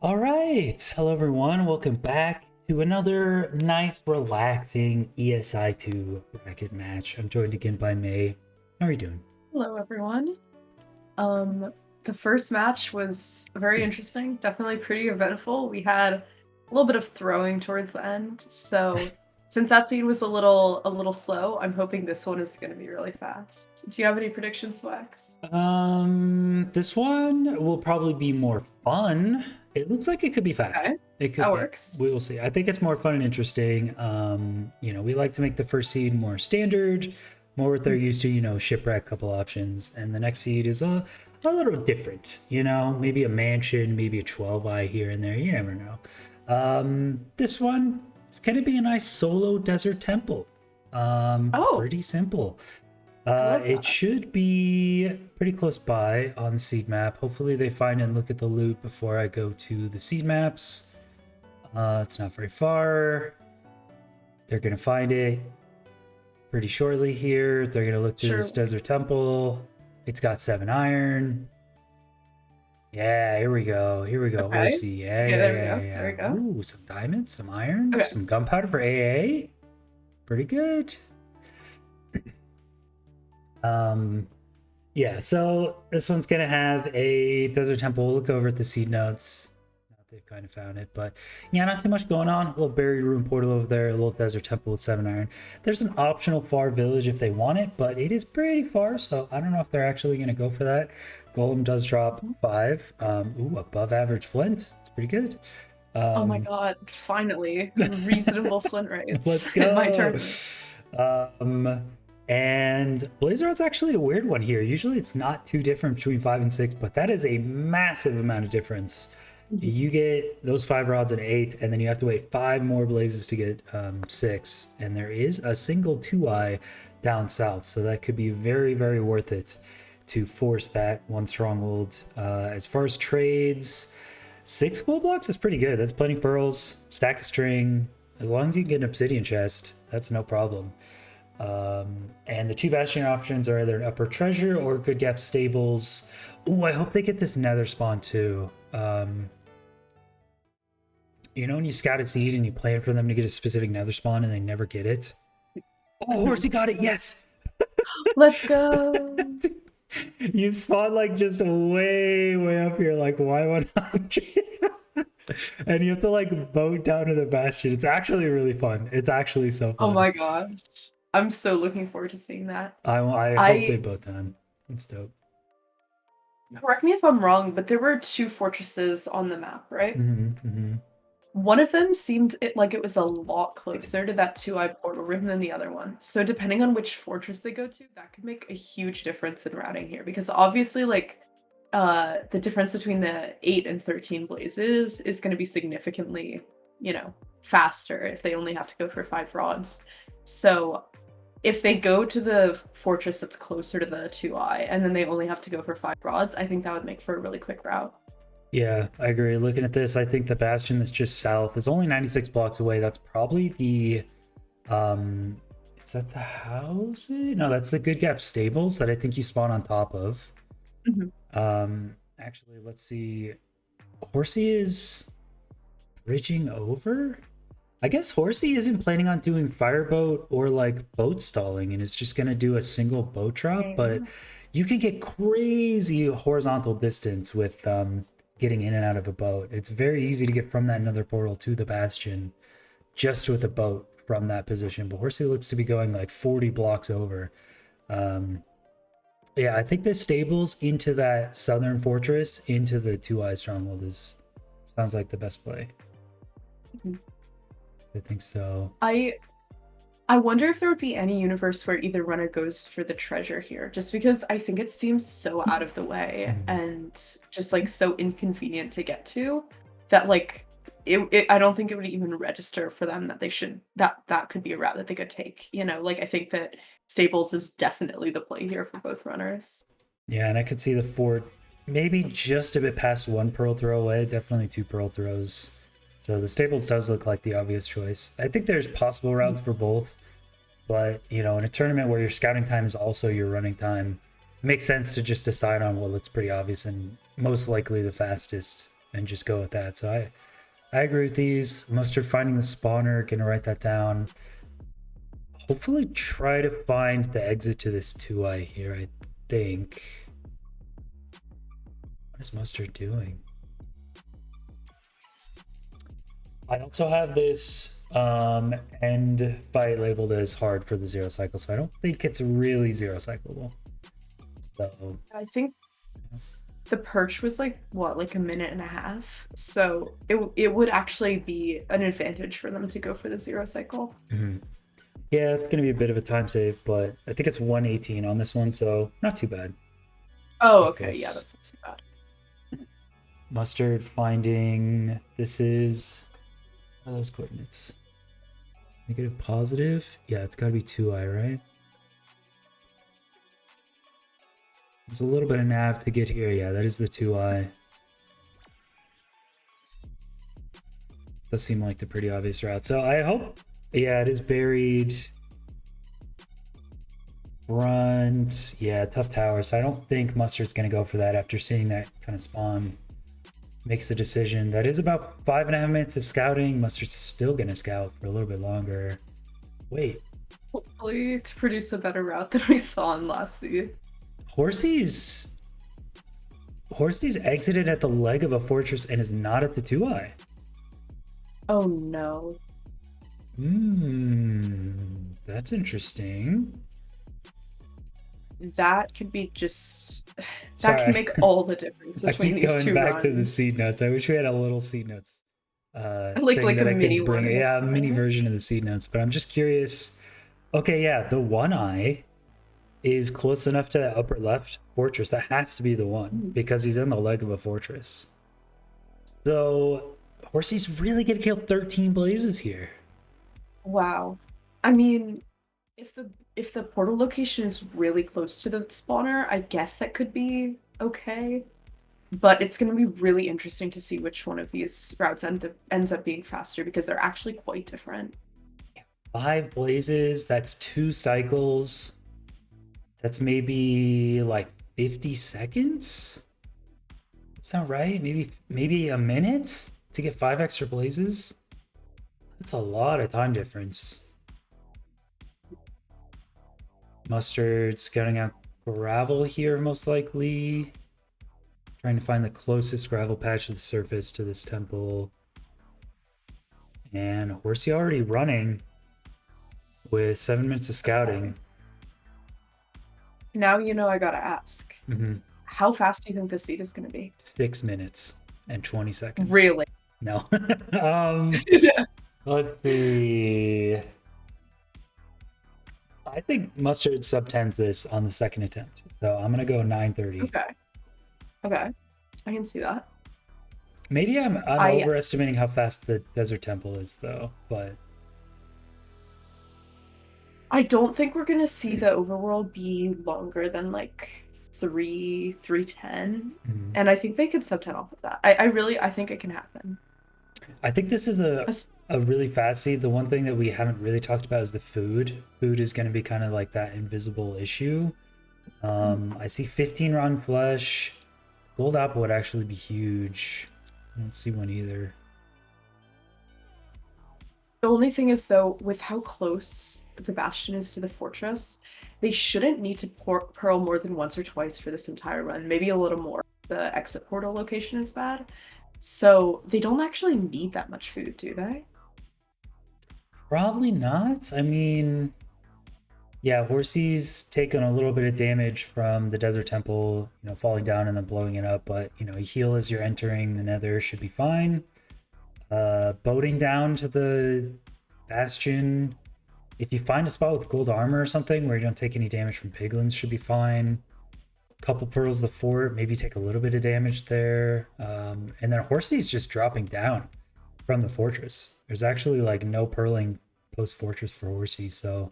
All right. Hello, everyone. Welcome back to another nice, relaxing ESI2 bracket match. I'm joined again by May. How are you doing? Hello, everyone. The first match was very interesting, definitely pretty eventful. We had a little bit of throwing towards the end, so since that scene was a little slow, I'm hoping this one is going to be really fast. Do you have any predictions, Wax? This one will probably be more fun. It looks like it could be faster. Okay, It could that be. works. We will see. I think it's more fun and interesting. We like to make the first seed more standard, more what they're used to, shipwreck, couple options. And the next seed is a little different, maybe a mansion, maybe a 12-eye here and there. You never know. This one is going to be a nice solo desert temple. Oh, Pretty simple. I love It that. should be pretty close by on the seed map. Hopefully they find and look at the loot before I go to the seed maps. It's not very far. They're going to find it pretty shortly here. They're going to look through this Sure. desert temple. It's got 7 iron. Yeah, here we go. Here we go. Okay. Horsey. Yeah, Yeah, yeah, there we yeah, go. yeah, There we yeah. go. Ooh, some diamonds, some iron, Okay. some gunpowder for AA. Pretty good. Yeah, so this one's gonna have a desert temple. We'll look over at the seed notes. They've kind of found it, but yeah, not too much going on. A little buried room portal over there, a little desert temple with 7 iron. There's an optional far village if they want it, but it is pretty far, so I don't know if they're actually gonna go for that. Golem does drop 5. Ooh, above average flint. It's pretty good. Oh my Um, God! Finally, reasonable flint let's rates in my go. tournament. And Blazer Rod's actually a weird one here. Usually it's not too different between 5 and 6, but that is a massive amount of difference. You get those 5 rods and 8, and then you have to wait 5 more blazes to get 6. And there is a single 2-eye down south, so that could be very, very worth it to force that one stronghold. As far as trades, 6 gold blocks is pretty good. That's plenty pearls, stack of string. As long as you can get an obsidian chest, that's no problem. And the 2 bastion options are either an upper treasure or good gap stables. Ooh, I hope they get this nether spawn too. When you scout a seed and you plan for them to get a specific nether spawn and they never get it. Oh, Horsey got it! Yes. Let's go. You spawn like just way, way up here, like Y100. And you have to like boat down to the bastion. It's actually really fun. It's actually so Oh fun. my gosh. I'm so looking forward to seeing that. I hope they I boat down. It's dope. correct me if I'm wrong, but there were 2 fortresses on the map, right? Mm-hmm. One of them seemed like it was a lot closer to that 2-eye portal room than the other one. So depending on which fortress they go to, that could make a huge difference in routing here because obviously the difference between the 8 and 13 blazes is going to be significantly, faster if they only have to go for 5 rods. So if they go to the fortress that's closer to the 2-eye and then they only have to go for 5 rods, I think that would make for a really quick route. Yeah, I agree. Looking at this, I think the bastion that's just south is only 96 blocks away. That's probably the is that the house? No, that's the good gap stables that I think you spawn on top of. Mhm. Actually, let's see. Horsey is bridging over. I guess Horsey isn't planning on doing fireboat or like boat stalling and is just gonna do a single boat drop, but you can get crazy horizontal distance with getting in and out of a boat. It's very easy to get from that nether portal to the bastion just with a boat from that position. But Horsey looks to be going like 40 blocks over. Yeah, I think the stables into that southern fortress into the 2-eye stronghold sounds like the best play. Mhm. I think so. I wonder if there would be any universe where either runner goes for the treasure here, just because I think it seems so out of the way and just like so inconvenient to get to that I don't think it would even register for them that they should that could be a route that they could take. I think that Stables is definitely the play here for both runners. Yeah, and I could see the fort maybe just a bit past 1 pearl throw away, definitely 2 pearl throws. So the stables does look like the obvious choice. I think there's possible routes for both, but in a tournament where your scouting time is also your running time, it makes sense to just decide on what looks pretty obvious and most likely the fastest and just go with that. So I agree with these. Mustard finding the spawner, gonna write that down. Hopefully try to find the exit to this 2i here, I think. What is Mustard doing? I also have this end fight labeled as hard for the 0 cycle, so I don't think it's really 0 cyclable. So I think the perch was like what, like a minute and a half. So it would actually be an advantage for them to go for the 0 cycle. yeah, it's gonna be a bit of a time save, but I think it's 118 on this one, so not too bad. Oh, okay, yeah, that's not too bad. Mustard finding this is, what are those coordinates? Negative, positive? Yeah, it's gotta be 2i, right? There's a little bit of nav to get here. Yeah, that is the 2i. Does seem like the pretty obvious route. So I hope, yeah, it is buried. Front, yeah, tough tower. So I don't think Mustard's gonna go for that after seeing that kind of spawn. Makes the decision. That is about 5.5 minutes of scouting. Mustard's still gonna scout for a little bit longer. Wait, Hopefully to produce a better route than we saw in last seed. Horsey's exited at the leg of a fortress and is not at the 2i. Oh no. That's interesting. That could be just that Sorry. can make all the difference I between keep these going two back runs. to the seed notes. I wish we had a little seed notes Like thing that a I mini could bring. one. Yeah, a mini version of the seed notes. But I'm just curious. Okay, yeah, the 1i is close enough to that upper left fortress. That has to be the one because he's in the leg of a fortress. So Horsey's really gonna kill 13 blazes here. Wow. I mean, if the portal location is really close to the spawner, I guess that could be okay. But it's going to be really interesting to see which one of these routes ends up being faster because they're actually quite different. 5 blazes, that's 2 cycles. That's maybe like 50 seconds? Sound right? Maybe a minute to get 5 extra blazes? That's a lot of time difference. Mustard scouting out gravel here, most likely. Trying to find the closest gravel patch to the surface to this temple. And Horsey already running with 7 minutes of scouting. Now you know I gotta ask. How fast do you think this seed is going to be? 6 minutes and 20 seconds. Really? No. Let's see. I think Mustard sub 10s this on the second attempt. So I'm going to go 9:30. Okay. I can see that. Maybe I'm overestimating how fast the Desert Temple is, though. But I don't think we're going to see the overworld be longer than like 310. And I think they could sub 10 off of that. I think it can happen. I think this is a really fast seed. The one thing that we haven't really talked about is the food. Food is going to be kind of like that invisible issue. I see 15 round flesh. Gold apple would actually be huge. I don't see one either. The only thing is, though, with how close the bastion is to the fortress, they shouldn't need to pearl more than once or twice for this entire run. Maybe a little more. The exit portal location is bad. So they don't actually need that much food, do they? Probably not. I mean, yeah, Horsey's taken a little bit of damage from the Desert Temple, falling down and then blowing it up. But, a heal as you're entering the Nether should be fine. Boating down to the bastion. If you find a spot with gold armor or something where you don't take any damage from piglins, should be fine. Couple pearls the fort, maybe take a little bit of damage there. And then Horsey's just dropping down from the fortress. There's actually like no pearling post fortress for Horsey, so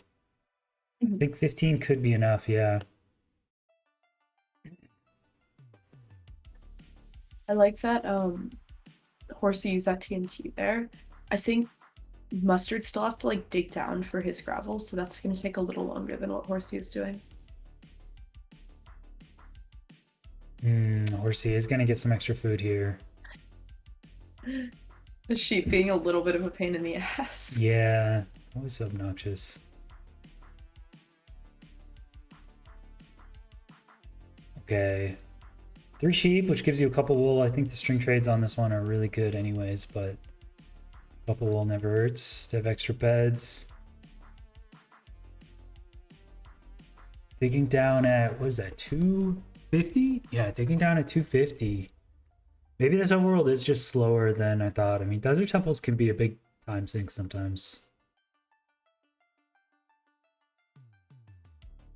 I think 15 could be enough, yeah. I like that Horsey used that TNT there. I think Mustard still has to like dig down for his gravel, so that's going to take a little longer than what Horsey is doing. Horsey is going to get some extra food here. The sheep being a little bit of a pain in the ass. Yeah, always so obnoxious. Okay. 3 sheep, which gives you a couple wool. I think the string trades on this one are really good anyways, but a couple wool never hurts. To have extra beds. Digging down at, what is that, 250? Yeah, digging down at 250. Maybe this overworld is just slower than I thought. I mean, desert temples can be a big time sink sometimes.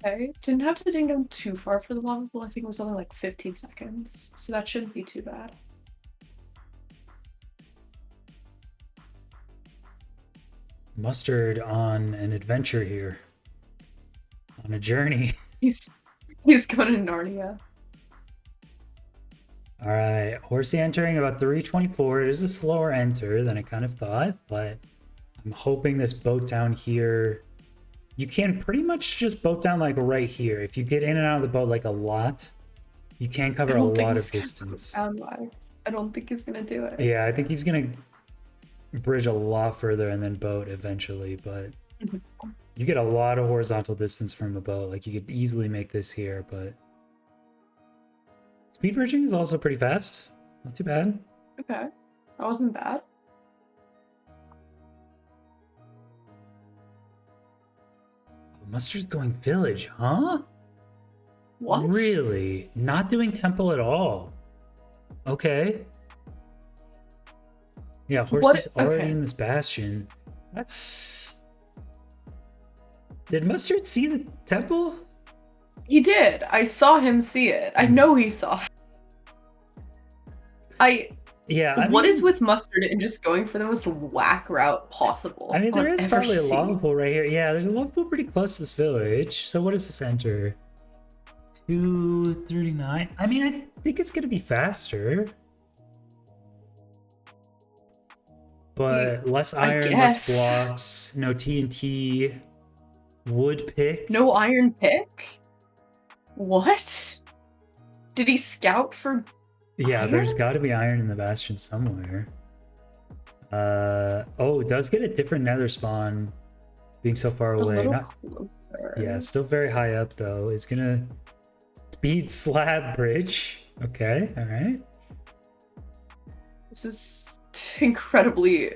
Okay, didn't have to dig down too far for the lava pool. I think it was only like 15 seconds, so that shouldn't be too bad. Mustard on an adventure here. On a journey. He's going to Narnia. All right, Horsey entering about 324. It is a slower enter than I kind of thought, but I'm hoping this boat down here. You can pretty much just boat down like right here. If you get in and out of the boat like a lot, you can cover a lot of distance. I don't think he's gonna do it. Yeah, I think he's gonna bridge a lot further and then boat eventually, but you get a lot of horizontal distance from a boat. Like you could easily make this here, but speed bridging is also pretty fast. Not too bad. Okay, that wasn't bad. Mustard's going village, huh? What? Really? Not doing temple at all. Okay. Yeah, Horsey's already in this bastion. That's... Did Mustard see the temple? He did. I saw him see it. I know he saw it. Yeah, what is with Mustard and just going for the most whack route possible? I mean, there is probably a lava pool right here. Yeah, there's a lava pool pretty close to this village. So what is this enter? 239. I mean, I think it's gonna be faster, but less iron, less blocks, no TNT, wood pick. No iron pick? What? Did he scout for? Yeah, iron? There's got to be iron in the bastion somewhere. Oh, it does get a different nether spawn being so far away. Yeah, still very high up though. It's gonna speed slab bridge. Okay, all right. This is incredibly...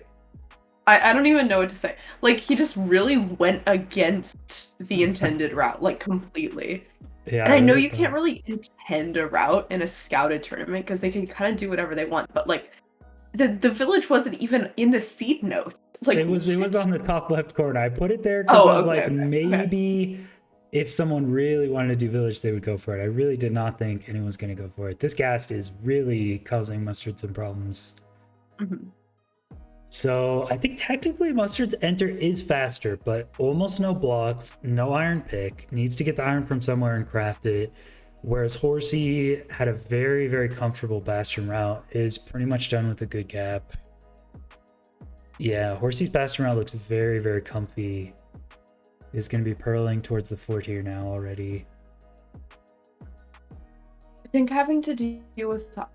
I don't even know what to say. Like, he just really went against the intended route, like, completely. Yeah, and I know you can't really intend a route in a scouted tournament because they can kind of do whatever they want, but like the village wasn't even in the seed note. Like it was on the top left corner. I put it there because I was like, maybe if someone really wanted to do village, they would go for it. I really did not think anyone's gonna go for it. This ghast is really causing Mustard some problems. So I think technically Mustard's enter is faster, but almost no blocks, no iron pick, needs to get the iron from somewhere and craft it. Whereas Horsey had a very, very comfortable bastion route, is pretty much done with a good gap. Yeah, Horsey's bastion route looks very, very comfy. Is going to be purling towards the fort here now already. I think having to deal with the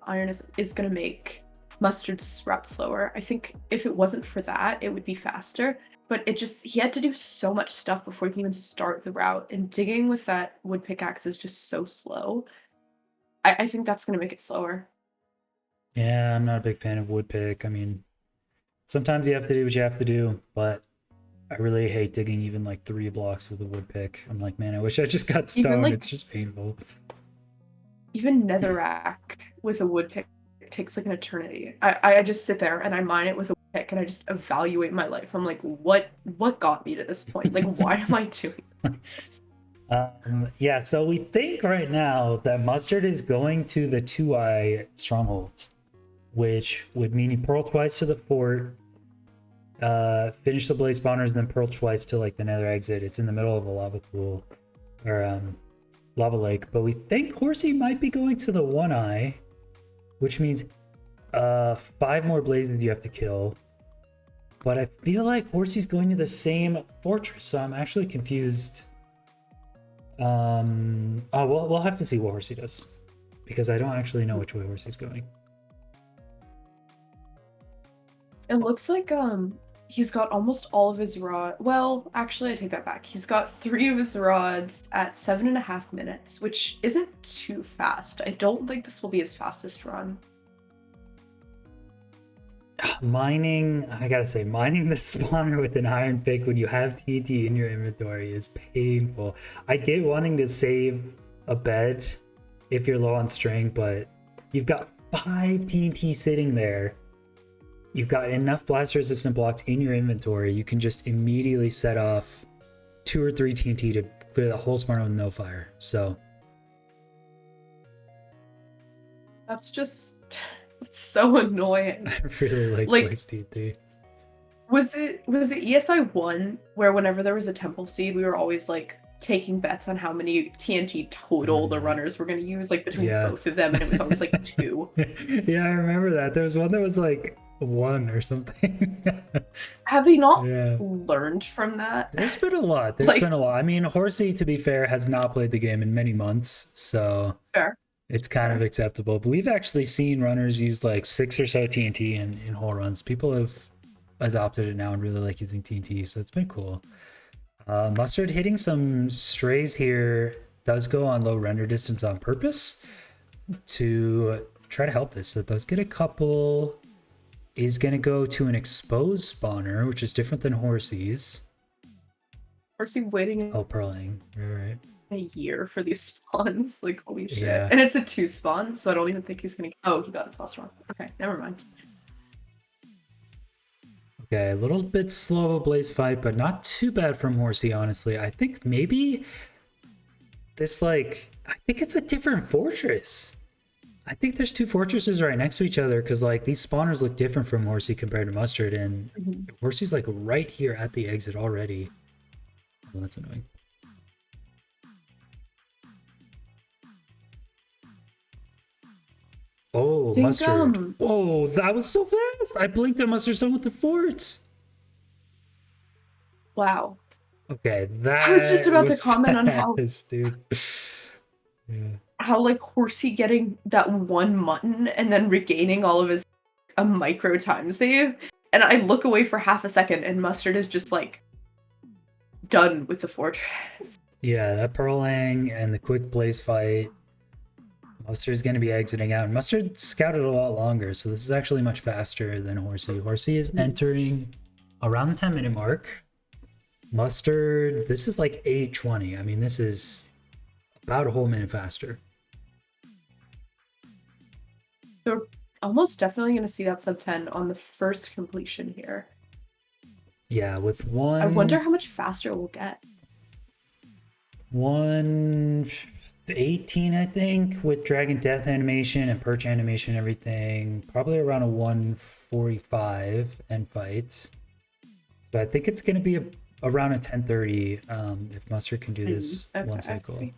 iron is going to make Mustard's route slower. I think if it wasn't for that, it would be faster. But he had to do so much stuff before he can even start the route. And digging with that wood pickaxe is just so slow. I think that's going to make it slower. Yeah, I'm not a big fan of wood pick. I mean, sometimes you have to do what you have to do, but I really hate digging even like 3 blocks with a wood pick. I'm like, man, I wish I just got stone. It's just painful. Even netherrack with a wood pick takes like an eternity. I just sit there and I mine it with a pick and I just evaluate my life. I'm like, what got me to this point? Like, why am I doing this? Yeah, so we think right now that Mustard is going to the 2i stronghold, which would mean you pearl twice to the fort, finish the blaze spawners, and then pearl twice to like the nether exit. It's in the middle of a lava pool or lava lake, but we think Horsey might be going to the 1i, which means 5 more blazes you have to kill. But I feel like Horsey's going to the same fortress, so I'm actually confused. We'll have to see what Horsey does, because I don't actually know which way Horsey's going. It looks like he's got almost all of his rod. Well, actually, I take that back. He's got 3 of his rods at 7.5 minutes, which isn't too fast. I don't think this will be his fastest run. Mining, I gotta say, mining the spawner with an iron pick when you have TNT in your inventory is painful. I get wanting to save a bed if you're low on string, but you've got 5 TNT sitting there. You've got enough blast resistant blocks in your inventory. You can just immediately set off 2 or 3 TNT to clear the whole spawner with no fire. So That's just it's so annoying. I really like Like, place TNT. was it ESI1 where whenever there was a temple seed, we were always like taking bets on how many TNT total the runners were going to use, like between Yeah. both of them, and it was always like 2. Yeah, I remember that. There was one that was like 1 or something. Have they not Yeah. learned from that? There's been a lot. There's Like, been a lot. I mean, Horsey, to be fair, has not played the game in many months, so fair. it's kind of acceptable. But we've actually seen runners use like 6 or so TNT in whole runs. People have adopted it now and really like using TNT, so it's been cool. Mustard hitting some strays here does go on low render distance on purpose to try to help this. So it does get a couple. Is going to go to an exposed spawner, which is different than Horsey's. Horsey waiting Oh, Pearling. Right. a year for these spawns. Like, holy shit. Yeah. And it's a 2 spawn, so I don't even think he's gonna. Oh, he got his last one. Okay, never mind. Okay, a little bit slow of a blaze fight, but not too bad from Horsey, honestly. I think maybe this, like, I think it's a different fortress. I think there's 2 fortresses right next to each other because, like, these spawners look different from Horsey compared to Mustard, and Horsey's, like, right here at the exit already. Oh, that's annoying. Oh, Think, Mustard. Whoa, that was so fast. I blinked at Mustard's done with the fort. Wow. Okay, that I was just about to was comment on how fast, dude. Yeah. how like Horsey getting that 1 mutton and then regaining all of his a micro time save, and I look away for half a second and Mustard is just like done with the fortress. Yeah, that Pearling and the quick blaze fight. Mustard's going to be exiting out. And Mustard scouted a lot longer, so this is actually much faster than Horsey. Horsey is entering around the 10-minute mark. Mustard, this is like 8:20. I mean, this is about a whole minute faster. They're almost definitely going to see that sub 10 on the first completion here. Yeah, with one. I wonder how much faster we'll get. 1:18, I think, with Dragon Death animation and Perch animation and everything. Probably around a 1:45 end fight. So I think it's going to be around a 10:30 if Mustard can do this one cycle.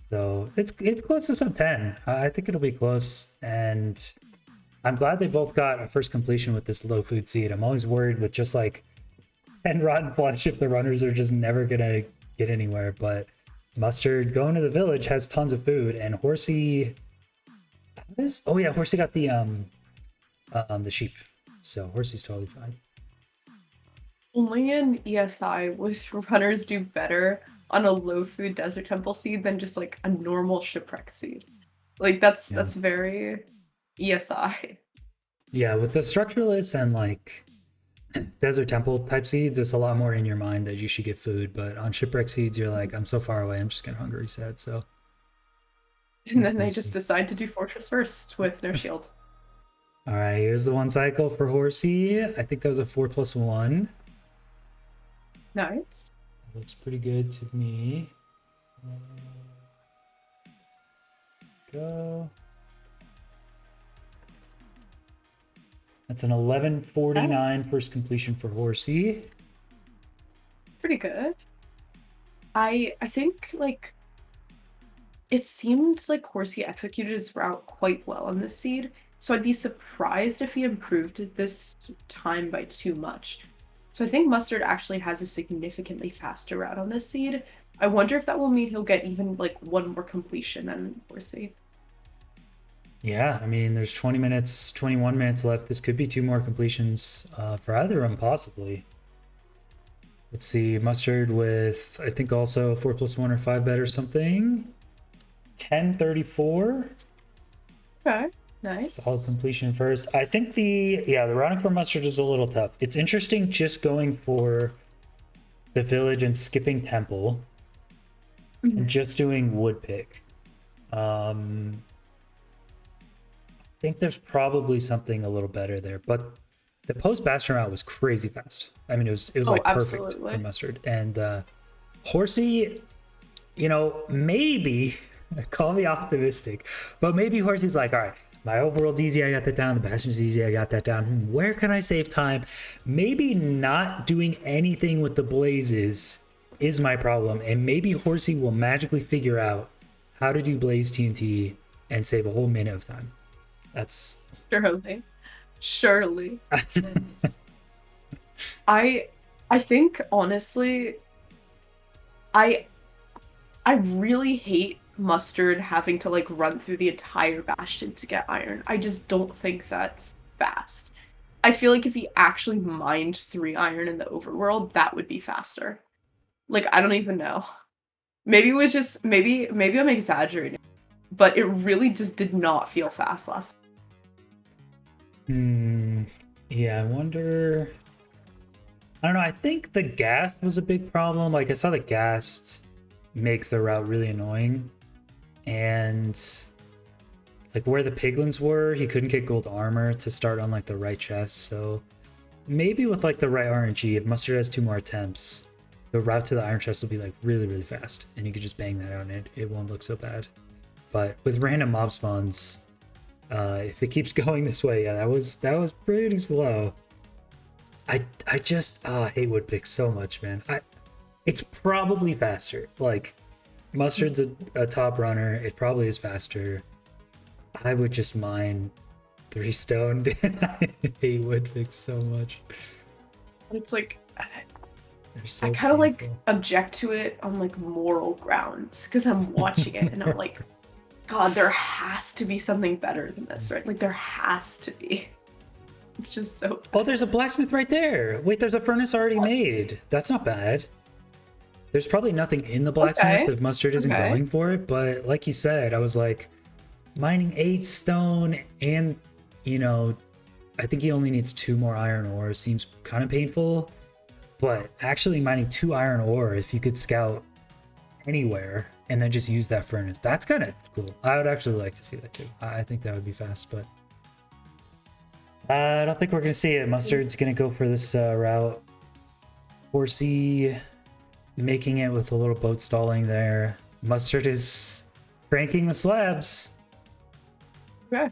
So it's close to sub 10. I think it'll be close, and I'm glad they both got a first completion with this low food seed. I'm always worried with just like 10 rotten flesh if the runners are just never gonna get anywhere. But Mustard going to the village has tons of food, and Horsey. Oh yeah, Horsey got the sheep, so Horsey's totally fine. Only in ESI was runners do better on a low food desert temple seed than just like a normal shipwreck seed. Like that's very ESI. Yeah, with the structureless and like desert temple type seeds, it's a lot more in your mind that you should get food. But on shipwreck seeds, you're like, I'm so far away, I'm just getting hungry, sad. So. And then they just decide to do fortress first with no shield. All right, here's the one cycle for Horsey. I think that was a 4+1. Nice. Looks pretty good to me. Go. That's an 11:49 first completion for Horsey. Pretty good. I think like it seemed like Horsey executed his route quite well on this seed, so I'd be surprised if he improved this time by too much. So I think Mustard actually has a significantly faster route on this seed. I wonder if that will mean he'll get even like 1 more completion than Horsey. Yeah, I mean, there's 20 minutes, 21 minutes left. This could be two more completions for either of them, possibly. Let's see, Mustard with, I think, also 4 plus 1 or 5 bet or something. 1034. Okay, Solid nice. completion first. I think the routing for Mustard is a little tough. It's interesting just going for the village and skipping temple and Mhm. just doing wood pick. I think there's probably something a little better there, but the post bastion route was crazy fast. I mean, it was Oh, like perfect for absolutely. Mustard. And Horsey, maybe call me optimistic, but maybe Horsey's like, all right, my overworld's easy, I got that down. The bastion's easy, I got that down. Where can I save time? Maybe not doing anything with the blazes is my problem, and maybe Horsey will magically figure out how to do blaze TNT and save a whole minute of time. That's Surely. Surely. I I think honestly, I I really hate Mustard having to like run through the entire bastion to get iron. I just don't think that's fast. I feel like if he actually mined 3 iron in the overworld, that would be faster. Like I don't even know. Maybe it was just maybe I'm exaggerating, but it really just did not feel fast last. Hmm. Yeah, I wonder. I don't know. I think the gas was a big problem. Like I saw the gas make the route really annoying, and like where the piglins were, he couldn't get gold armor to start on like the right chest. So maybe with like the right RNG, if Mustard has 2 more attempts, the route to the iron chest will be like really really fast, and you could just bang that out, and it won't look so bad. But with random mob spawns, if it keeps going this way, yeah, that was pretty slow. I just hate woodpick so much, man. It's probably faster. Like mustard's a top runner. It probably is faster. I would just mine 3 stone. I hate woodpicks so much. It's like They're I so kind of like painful. object to it on like moral grounds because I'm watching it and I'm like, God, there has to be something better than this, right? Like there has to be. It's just so Oh, bad. there's a blacksmith right there. Wait, there's a furnace already made. That's not bad. There's probably nothing in the blacksmith Okay. if mustard isn't Okay. going for it, but like you said, I was like, mining 8 stone and you know I think he only needs 2 more iron ore seems kind of painful, but actually mining 2 iron ore if you could scout anywhere and then just use that furnace, that's kind of cool. I would actually like to see that too. I think that would be fast, but I don't think we're gonna see it. Mustard's gonna go for this route. Horsey making it with a little boat stalling there. Mustard is cranking the slabs. Okay.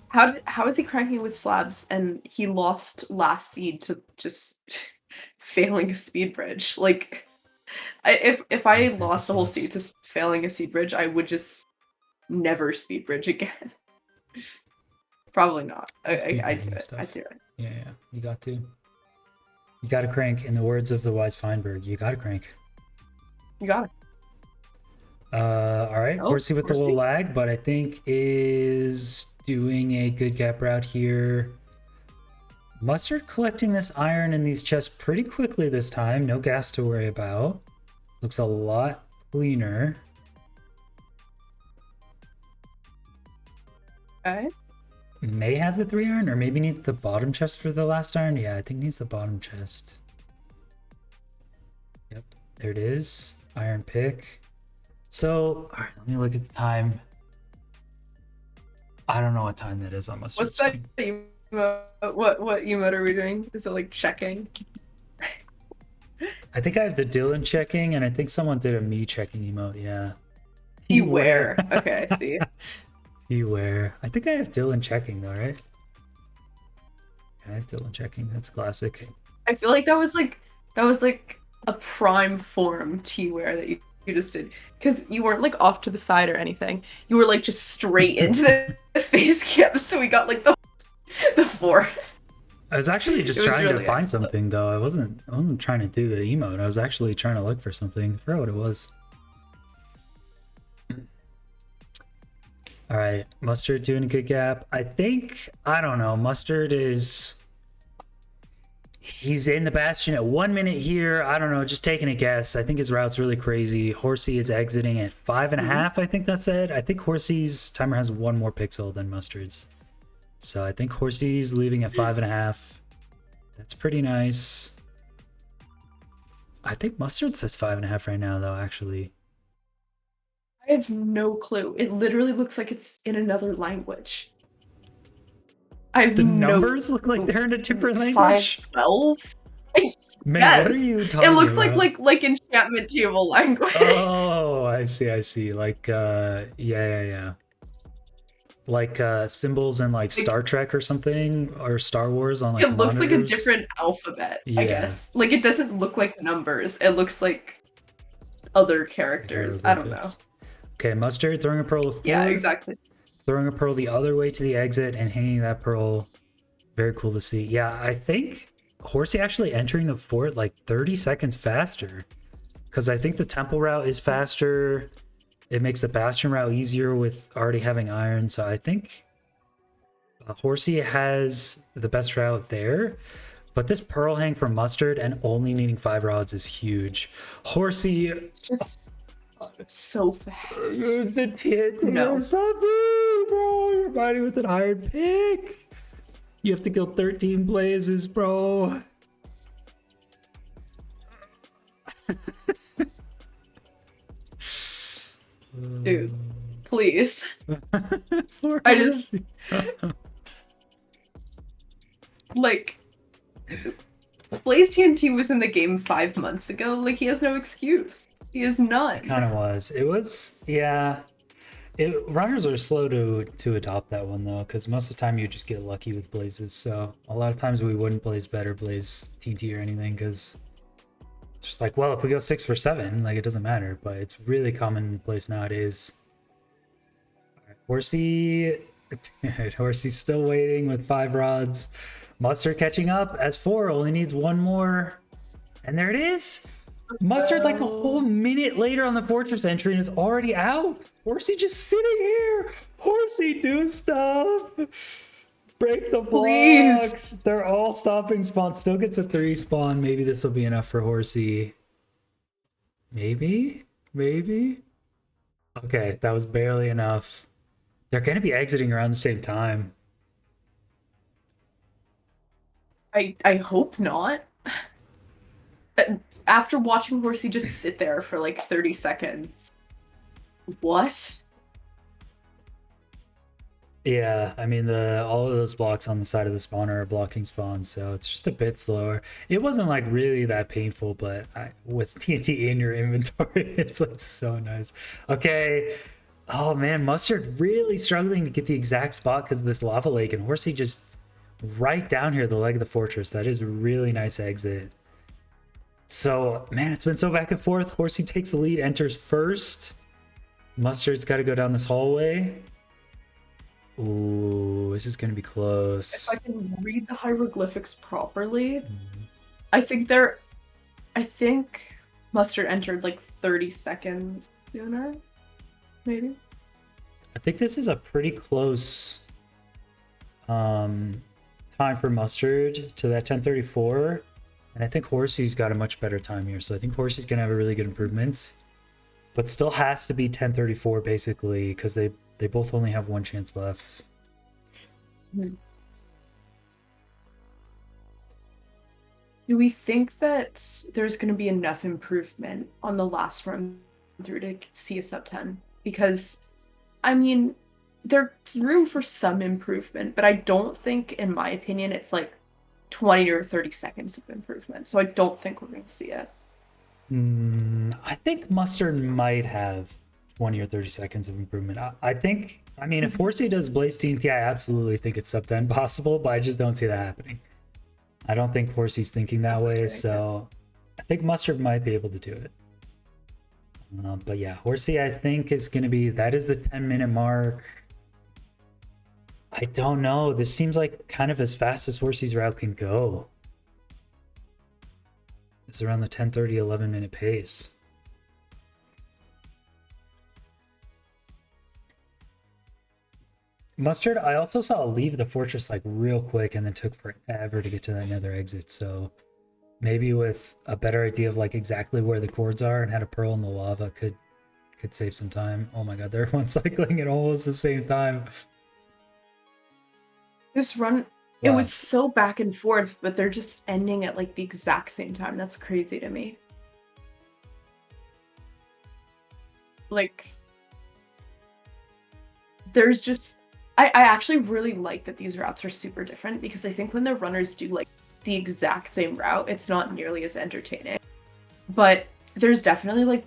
How is he cranking with slabs and he lost last seed to just failing a speed bridge? Like if I Crank the lost a whole slabs. seed to failing a seed bridge, I would just never speed bridge again. Probably not. Speed I do bridging it. I stuff. do it. Yeah, yeah, you got to. You got to crank. In the words of the wise Feinberg, you got to crank. You got it. All right, Oh, Horsey with a little Horsey. lag, but I think is doing a good gap route here. Mustard collecting this iron in these chests pretty quickly this time. No gas to worry about. Looks a lot cleaner. Okay. May have the 3 iron, or maybe needs the bottom chest for the last iron. Yeah, I think needs the bottom chest. Yep, there it is. Iron pick. So, all right, let me look at the time. I don't know what time that is on Mustard What's that screen. emote? What emote are we doing? Is it like checking? I think I have the Dylan checking, and I think someone did a me checking emote. Yeah. Beware. Beware. Okay, I see. Beware. I think I have Dylan checking though, right? Yeah, I have Dylan checking. That's classic. I feel like that was like a prime form T-wear that you just did. Because you weren't like off to the side or anything. You were like just straight into the face cam, so we got like the four. I was actually It just was trying to really find excellent. something though. I wasn't trying to do the emote. I was actually trying to look for something. I forgot what it was. All All right, Mustard doing a good gap. I think, I don't know, Mustard is, he's in the Bastion at 1 minute here. I don't know, just taking a guess. I think his route's really crazy. Horsey is exiting at 5.5, I think that's it. I think Horsey's timer has one more pixel than Mustard's. So I think Horsey's leaving at 5.5. That's pretty nice. I think Mustard says 5.5 right now, though, actually. I have no clue. It literally looks like it's in another language. I have The no numbers look like they're in a different language. 512. Man, Yes. what are you talking It looks about? like enchantment table language. Oh, I see. Like, yeah. Like symbols in like Star Trek or something, or Star Wars on like It looks like a monitors. different alphabet, I Yeah. guess. Like, it doesn't look like numbers. It looks like other characters. I don't know. Hieroglyphics. Okay, Mustard throwing a pearl of 4. Yeah, exactly. Throwing a pearl the other way to the exit and hanging that pearl. Very cool to see. Yeah, I think Horsey actually entering the fort like 30 seconds faster. Because I think the temple route is faster. It makes the bastion route easier with already having iron. So I think Horsey has the best route there. But this pearl hang from Mustard and only needing 5 rods is huge. Horsey... It's just so fast. Use the TNT No. or something, bro. You're fighting with an iron pick. You have to kill 13 blazes, bro. Dude, please. For I just... Horsey. Like, Blaze TNT was in the game 5 months ago. Like, he has no excuse. He is none. It kind of was. It was, yeah. Runners are slow to adopt that one though, because most of the time you just get lucky with blazes. So a lot of times we wouldn't blaze TNT or anything, because it's just like, well, if we go 6 for 7, like it doesn't matter. But it's really commonplace nowadays. All right, Horsey, Horsey's still waiting with 5 rods. Mustard catching up as 4 only needs 1 more, and there it is. Mustard like a whole minute later on the fortress entry and is already out. Horsey just sitting here. Horsey, do stuff. Break the blocks. Please. They're all stopping spawn. Still gets a 3 spawn. Maybe this will be enough for Horsey. Maybe. Okay, that was barely enough. They're going to be exiting around the same time. I hope not. After watching Horsey just sit there for like 30 seconds. What? Yeah, I mean, all of those blocks on the side of the spawner are blocking spawns, so it's just a bit slower. It wasn't like really that painful, but with TNT in your inventory, it's like so nice. Okay. Oh man, Mustard really struggling to get the exact spot because of this lava lake, and Horsey just right down here, the leg of the fortress. That is a really nice exit. So, man, it's been so back and forth. Horsey takes the lead, enters first. Mustard's got to go down this hallway. Ooh, this is going to be close. If I can read the hieroglyphics properly, I think Mustard entered like 30 seconds sooner, maybe. I think this is a pretty close time for Mustard to that 10:34. And I think Horsey's got a much better time here. So I think Horsey's going to have a really good improvement. But still has to be 10:34 basically, because they both only have 1 chance left. Do we think that there's going to be enough improvement on the last run through to see a sub 10? Because, I mean, there's room for some improvement, but I don't think, in my opinion, it's like 20 or 30 seconds of improvement. So I don't think we're going to see it. I think Mustard might have 20 or 30 seconds of improvement. I think, I mean, if Horsey does Blaze TNT, I absolutely think it's sub 10 possible, but I just don't see that happening. I don't think Horsey's thinking that way, so I think Mustard might be able to do it. But yeah, Horsey, I think, is going to be, that is the 10-minute mark. I don't know. This seems like kind of as fast as Horsey's route can go. It's around the 10:30, 11-minute pace. Mustard, I also saw leave the fortress like real quick and then took forever to get to that nether exit. So maybe with a better idea of like exactly where the cords are and how to pearl in the lava could save some time. Oh my god, they're one cycling at almost the same time. This run, it Wow. was so back and forth, but they're just ending at like the exact same time. That's crazy to me. Like, there's just, I actually really like that these routes are super different because I think when the runners do like the exact same route, it's not nearly as entertaining. But there's definitely like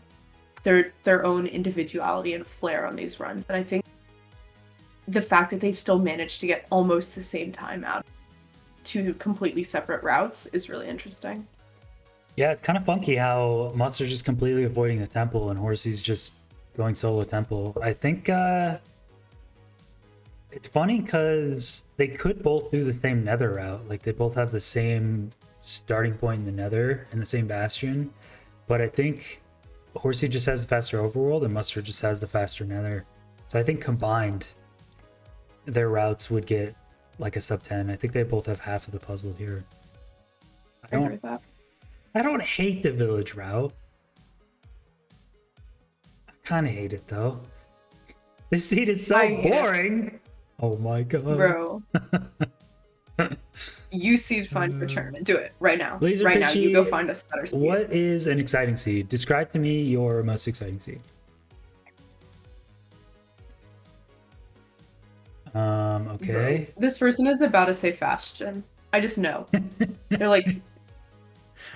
their own individuality and flair on these runs, and I think the fact that they've still managed to get almost the same time out two completely separate routes is really interesting. Yeah, it's kind of funky how Mustard's just completely avoiding the temple and Horsey's just going solo temple. I think it's funny because they could both do the same nether route. Like they both have the same starting point in the nether and the same bastion. But I think Horsey just has the faster overworld and Mustard just has the faster nether. So I think combined, their routes would get like a sub 10. I think they both have half of the puzzle here. I agree with that. I don't hate the village route. I kind of hate it though. This seed is so boring. Oh my god. Bro. You seed find for tournament. Do it right now. Laser right Fishy, now. You go find us better seed. What is an exciting seed? Describe to me your most exciting seed. Okay. Bro, this person is about to say Fashion. I just know. They're like,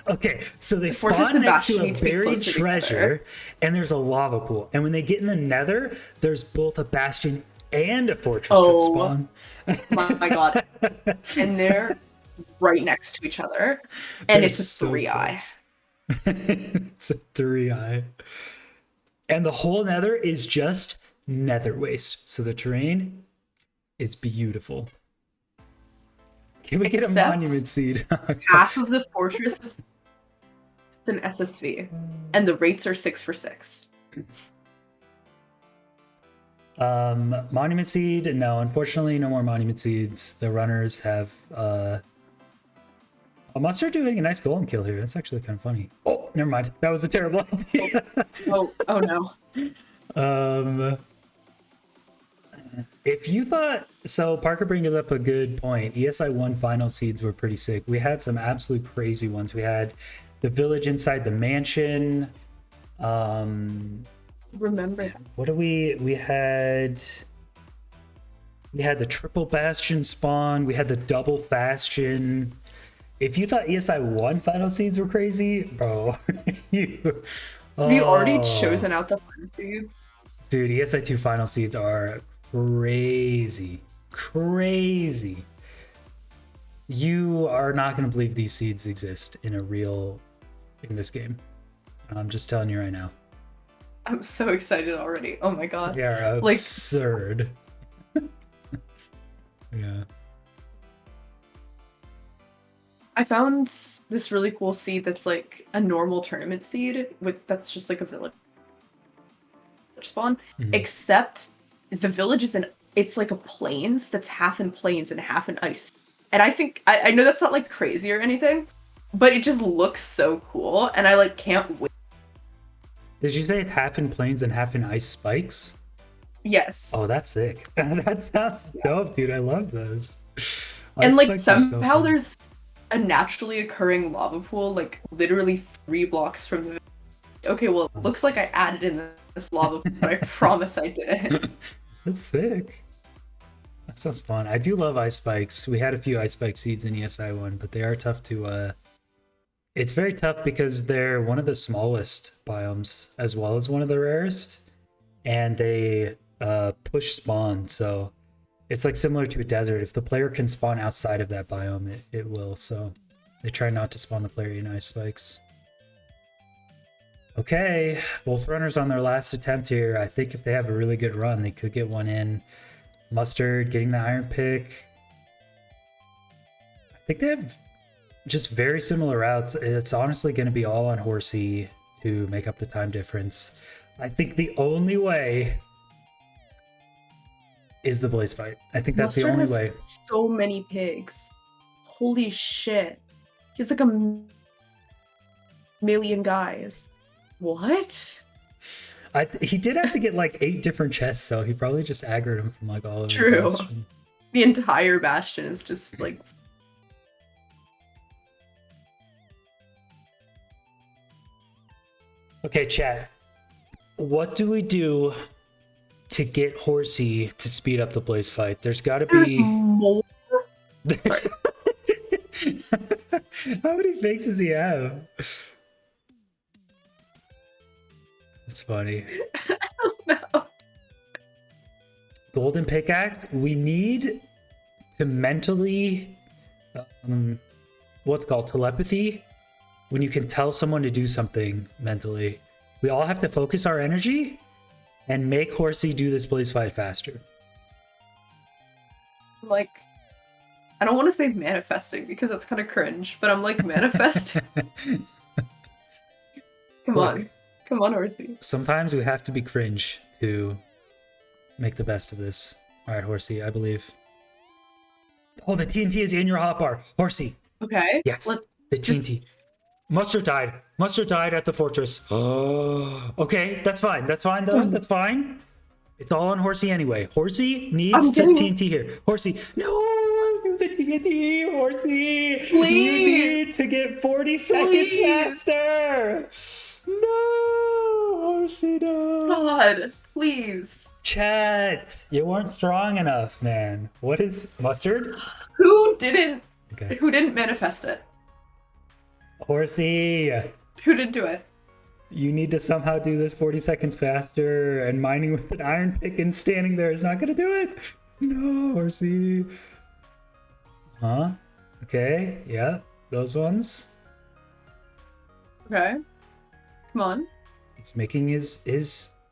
okay, so they Fortress spawn and next to Bastion a need to be buried closer treasure, together. and there's a lava pool. And when they get in the nether, there's both a bastion and a fortress that spawn. My god. And they're right next to each other. And They're it's a so 3-eye. It's a 3-eye. And the whole nether is just nether waste. So the terrain is beautiful. Can we get a monument seed? Half of the fortress is an SSV. And the rates are 6 for 6. Monument seed, no, unfortunately no more monument seeds. The runners have Mustard doing a nice golem kill here. That's actually kind of funny. Oh, never mind. That was a terrible idea. Oh no. If you thought so, Parker brings up a good point. ESI1 final seeds were pretty sick. We had some absolute crazy ones. We had the village inside the mansion. Remember What do we had the triple bastion spawn. We had the double bastion. If you thought ESI1 final seeds were crazy, bro, you Have you already chosen out the final seeds? Dude, ESI2 final seeds are crazy. Crazy. You are not going to believe these seeds exist in this game. I'm just telling you right now. I'm so excited already. Oh my god. They are absurd. Yeah. I found this really cool seed that's like a normal tournament seed that's just like a village spawn, except the village it's like a plains that's half in plains and half in ice. And I think I know that's not like crazy or anything, but it just looks so cool and I like can't wait. Did you say it's half in plains and half in ice spikes? Yes. Oh, that's sick. That sounds dope, dude. I love those. And Ice like spikes are so somehow fun. there's a naturally occurring lava pool like literally 3 blocks from the okay, well it looks like I added in this lava pool, but I promise I didn't. That's sick. That sounds fun. I do love ice spikes. We had a few ice spike seeds in ESI1, but they are tough to it's very tough because they're one of the smallest biomes as well as one of the rarest, and they push spawn, so it's like similar to a desert. If the player can spawn outside of that biome, it will. So they try not to spawn the player in ice spikes. Okay, both runners on their last attempt here. I think if they have a really good run, they could get one in. Mustard getting the iron pick. I think they have just very similar routes. It's honestly going to be all on Horsey to make up the time difference. I think the only way is the blaze fight. I think that's the Mustard only has way. so many pigs. Holy shit. He's like a million guys. What? He did have to get like 8 different chests, so he probably just aggroed him from like all over True. the bastion. The entire bastion is just like... Okay, chat. What do we do to get Horsey to speed up the blaze fight? There's got to There's be more. Sorry. How many fakes does he have? That's funny. No. Golden pickaxe. We need to mentally, what's called telepathy. When you can tell someone to do something mentally, we all have to focus our energy and make Horsey do this blaze fight faster. Like, I don't want to say manifesting because that's kind of cringe, but I'm like manifesting. Come on, Horsey. Sometimes we have to be cringe to make the best of this. All right, Horsey, I believe. Oh, the TNT is in your hotbar, Horsey. Okay. Yes, the TNT. Mustard died. Mustard died at the fortress. Oh, okay, that's fine. That's fine, though. That's fine. It's all on Horsey anyway. Horsey needs to TNT here. Horsey, no, do the TNT, Horsey. Please. You need to get 40 seconds faster. No, Horsey, no. God, please. Chat, you weren't strong enough, man. What is Mustard? Who didn't manifest it? Horsey. Who didn't do it? You need to somehow do this 40 seconds faster, and mining with an iron pick and standing there is not going to do it. No, Horsey. Huh? Okay, yeah, those ones. Okay. Come on. He's making his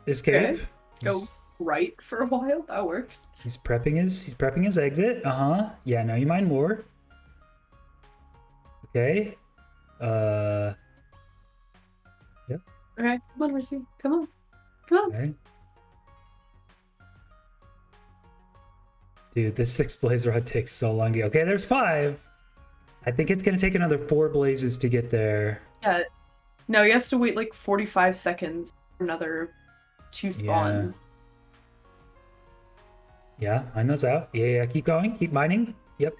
escape. Okay. Go right for a while. That works. He's prepping his exit. Yeah, now you mine more. Okay. Yep. Okay, come on, Horsey. Come on. Come on. Okay. Dude, this 6 blaze rod takes so long. Okay, there's 5. I think it's gonna take another 4 blazes to get there. Yeah. No, he has to wait like 45 seconds for another 2 spawns. Yeah, mine those out. Yeah, keep going, keep mining. Yep,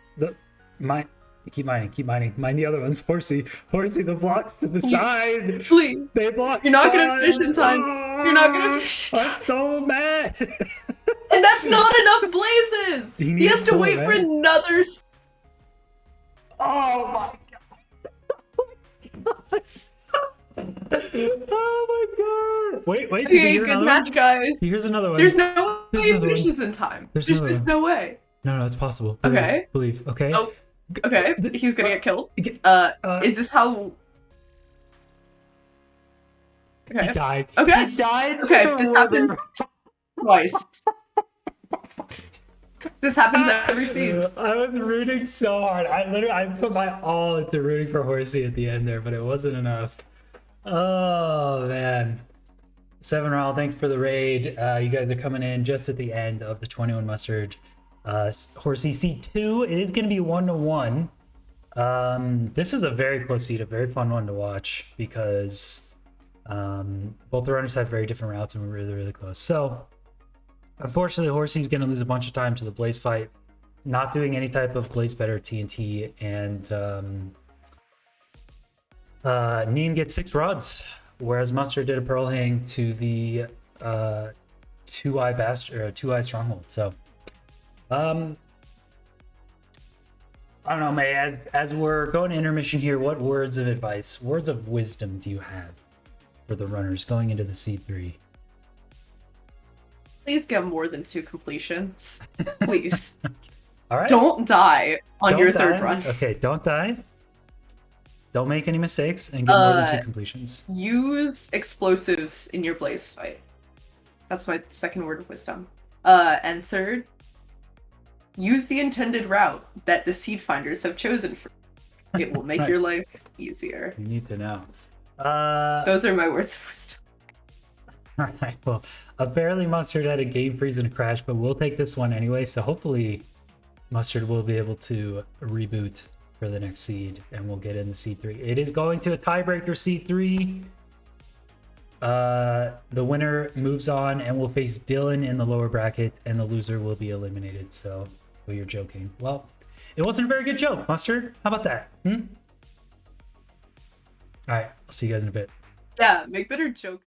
keep mining. Mine the other ones. Horsey, the blocks to the side. Please. They block. You're not gonna finish in time. You're not gonna finish in time. I'm so mad. And that's not enough blazes. He has to wait for another. Oh my god. Oh my god. Wait. Okay, good match, guys. Here's another one. There's no way he finishes in time. There's just no way. No, it's possible. Believe. Okay. Oh, okay. He's gonna get killed. Is this how? Okay. He died. Okay. He died. Okay, this happens twice. This happens every scene. I was rooting so hard. I put my all into rooting for Horsey at the end there, but it wasn't enough. Oh man. 7 Raul, thanks for the raid. You guys are coming in just at the end of the 21 mustard. Horsey C2. It is going to be 1-1. This is a very close seat, a very fun one to watch because both the runners have very different routes and we're really, really close. So, unfortunately, Horsey's going to lose a bunch of time to the blaze fight, not doing any type of blaze better TNT, and Neen gets 6 rods, whereas Mustard did a pearl hang to the 2-eye bastard or 2-eye stronghold. So, I don't know, May. As we're going to intermission here, what words of advice, words of wisdom do you have for the runners going into the C3? Please get more than 2 completions. Please. All right. Don't die on your third run. Okay, don't die. Don't make any mistakes and get more than 2 completions. Use explosives in your blaze fight. That's my second word of wisdom. And third, use the intended route that the seed finders have chosen for you. It will make your life easier. You need to know. Those are my words of wisdom. All right. Well, apparently Mustard had a game freeze and a crash, but we'll take this one anyway. So hopefully Mustard will be able to reboot for the next seed, and we'll get in the C3. It is going to a tiebreaker C3. The winner moves on and will face Dylan in the lower bracket, and the loser will be eliminated. So, well, you're joking. Well, it wasn't a very good joke, Mustard. How about that? All right, I'll see you guys in a bit. Yeah, make better jokes.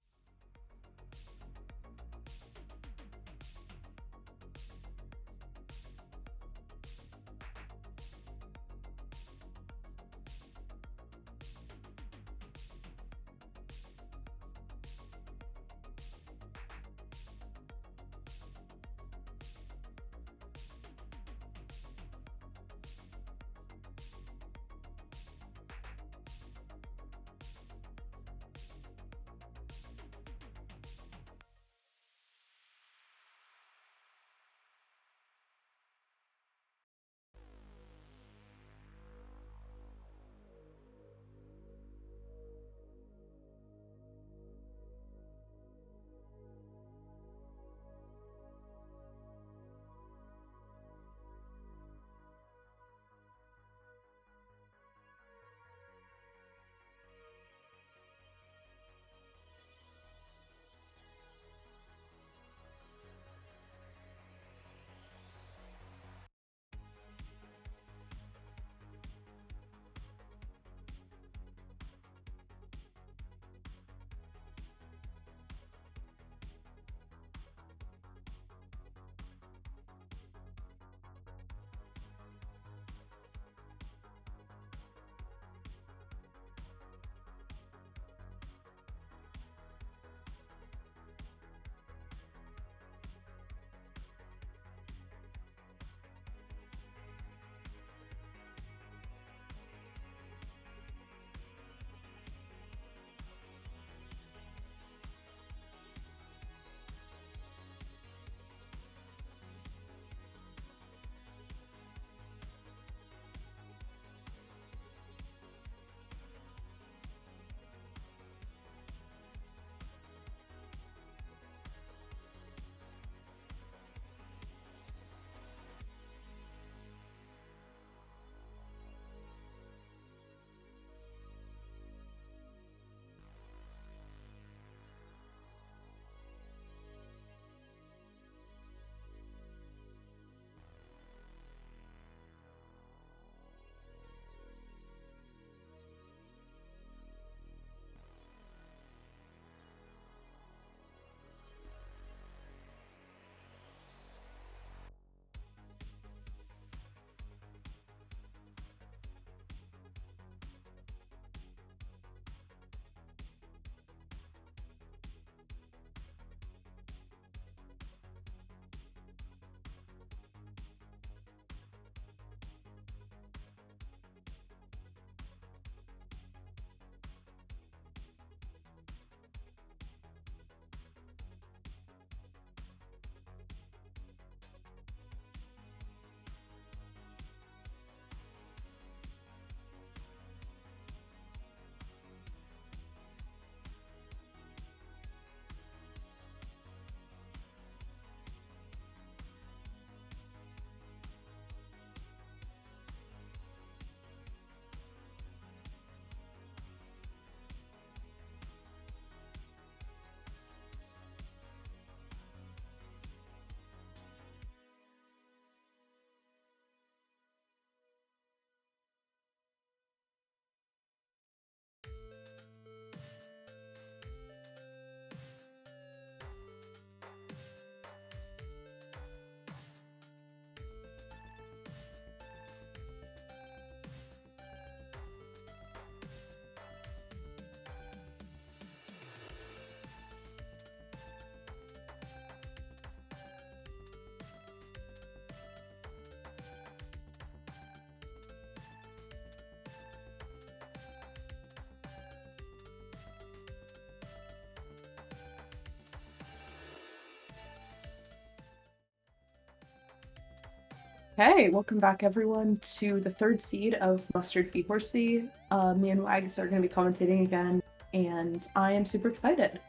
Hey, welcome back everyone to the third seed of Mustard v Horsey. Me and Wags are going to be commentating again, and I am super excited.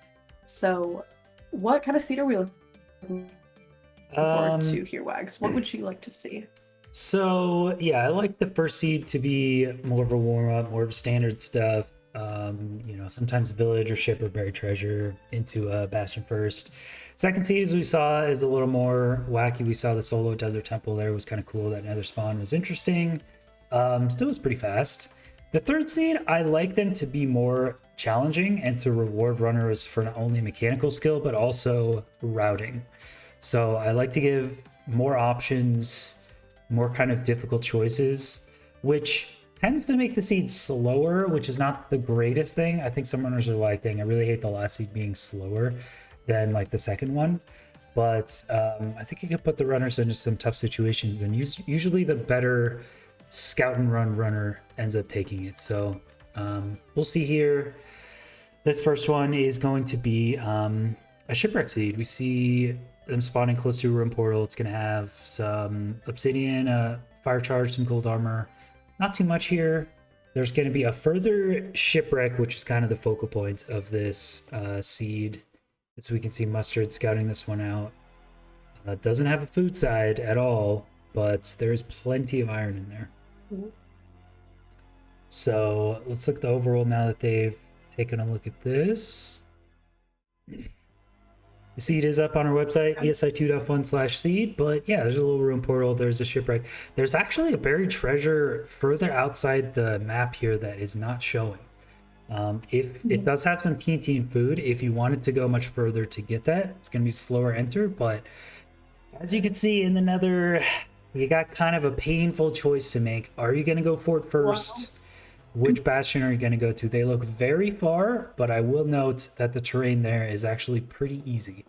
So What kind of seed are we looking forward Um, to here, Wags? What would you like to see? so yeah, I like the first seed to be more of a warm up, more of standard stuff. Sometimes village or ship or buried treasure into bastion first. Second seed, as we saw, is a little more wacky. We saw the solo desert temple there was kind of cool. That nether spawn was interesting. Still was pretty fast. The third seed, I like them to be more challenging and to reward runners for not only mechanical skill but also routing. So I like to give more options, more kind of difficult choices, which tends to make the seed slower, which is not the greatest thing. I think some runners are like, dang, I really hate the last seed being slower than like the second one. But I think you could put the runners into some tough situations, and usually the better scout and run runner ends up taking it. So we'll see here. This first one is going to be a shipwreck seed. We see them spawning close to a room portal. It's going to have some obsidian, fire charge, some gold armor. Not too much here. There's going to be a further shipwreck, which is kind of the focal point of this seed. As we can see, Mustard scouting this one out. Doesn't have a food side at all, but there's plenty of iron in there. Mm-hmm. So let's look at the overall now that they've taken a look at this. The seed is up on our website, ESI2.fun/seed, but yeah, there's a little room portal, there's a shipwreck. There's actually a buried treasure further outside the map here that is not showing. If it does have some TNT and food, if you wanted to go much further to get that, it's going to be slower enter, but as you can see in the nether, you got kind of a painful choice to make. Are you going to go for it first? Wow. Which bastion are you going to go to? They look very far, but I will note that the terrain there is actually pretty easy.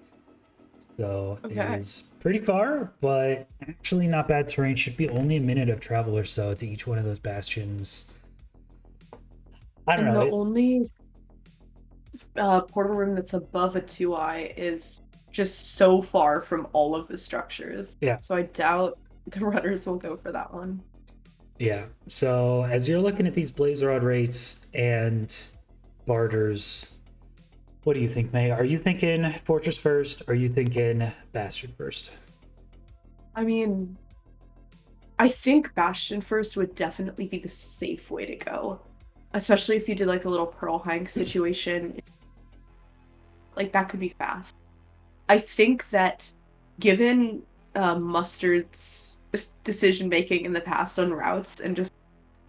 So it is pretty far, but actually not bad terrain. Should be only a minute of travel or so to each one of those bastions. I don't know. The only portal room that's above a 2i is just so far from all of the structures. Yeah. So I doubt the runners will go for that one. Yeah. So as you're looking at these blaze rod rates and barters, what do you think, May? Are you thinking fortress first? Or are you thinking bastion first? I mean, I think bastion first would definitely be the safe way to go, especially if you did like a little pearl hank situation. Like that could be fast. I think that given Mustard's decision making in the past on routes and just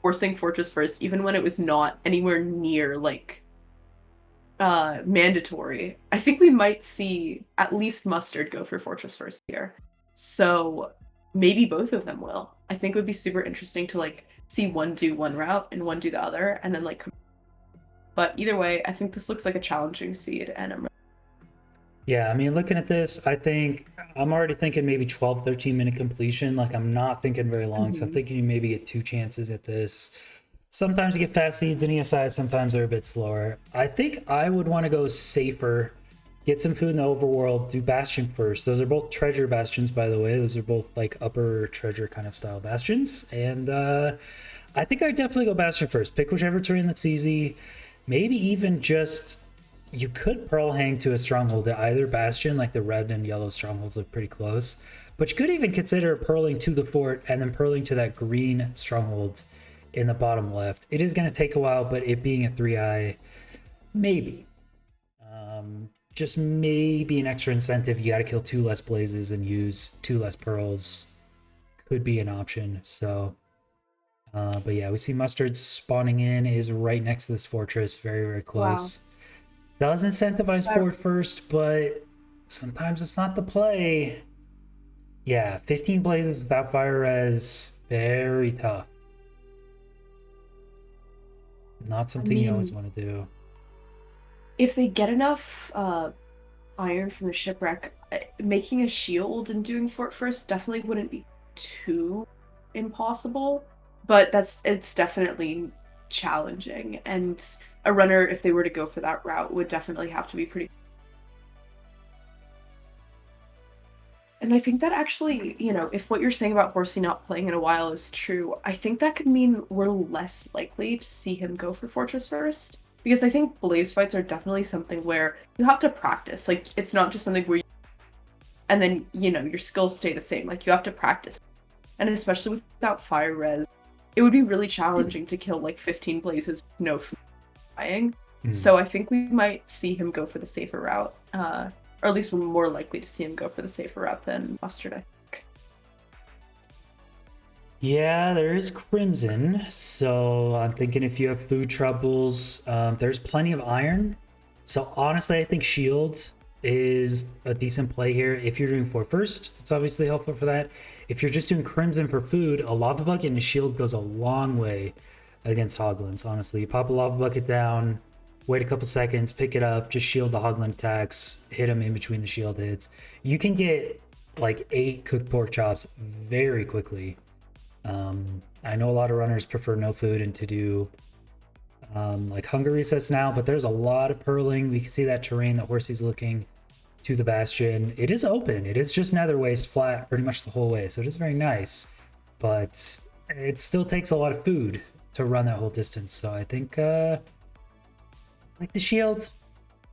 forcing fortress first, even when it was not anywhere near like mandatory, I think we might see at least Mustard go for fortress first here. So maybe both of them will. I think it would be super interesting to like see one do one route and one do the other, and then like. But either way, I think this looks like a challenging seed, and I'm. Yeah, I mean, looking at this, I think I'm already thinking maybe 12, 13-minute completion. Like, I'm not thinking very long, so I'm thinking you maybe get 2 chances at this. Sometimes you get fast seeds in ESI, sometimes they're a bit slower. I think I would want to go safer, get some food in the overworld, do Bastion first. Those are both treasure bastions, by the way. Those are both, like, upper treasure kind of style bastions. And I think I'd definitely go Bastion first. Pick whichever terrain looks easy. Maybe even just... You could pearl hang to a stronghold at either bastion, like the red and yellow strongholds look pretty close. But you could even consider pearling to the fort and then pearling to that green stronghold in the bottom left. It is going to take a while, but it being a 3i, maybe. Just maybe an extra incentive. You got to kill 2 less blazes and use 2 less pearls. Could be an option. So, but yeah, we see Mustard spawning in, is right next to this fortress. Very, very close. Wow. Does incentivize fort first, but sometimes it's not the play. Yeah, 15 blazes without fire res, very tough. Not something you always want to do. If they get enough iron from the shipwreck, making a shield and doing fort first definitely wouldn't be too impossible, but it's definitely challenging, and a runner, if they were to go for that route, would definitely have to be pretty. And I think that actually, if what you're saying about Horsey not playing in a while is true, I think that could mean we're less likely to see him go for fortress first. because I think blaze fights are definitely something where you have to practice. Like it's not just something where and then your skills stay the same. Like you have to practice, and especially without fire res, it would be really challenging to kill like 15 blazes with no food dying. Mm. So I think we might see him go for the safer route, or at least we're more likely to see him go for the safer route than Mustard, I think. Yeah, there is Crimson. So I'm thinking if you have food troubles, there's plenty of iron. So honestly, I think Shield is a decent play here. If you're doing 4 first, it's obviously helpful for that. If you're just doing Crimson for food, a Lava Bucket and a Shield goes a long way against Hoglins, honestly. You pop a Lava Bucket down, wait a couple seconds, pick it up, just shield the Hoglin attacks, hit them in between the shield hits. You can get like 8 cooked pork chops very quickly. I know a lot of runners prefer no food and to do like hunger resets now, but there's a lot of purling. We can see that terrain that Horsey's looking to the bastion. It is open. It is just nether waste flat pretty much the whole way, so it is very nice, but it still takes a lot of food to run that whole distance. So I think like the shield.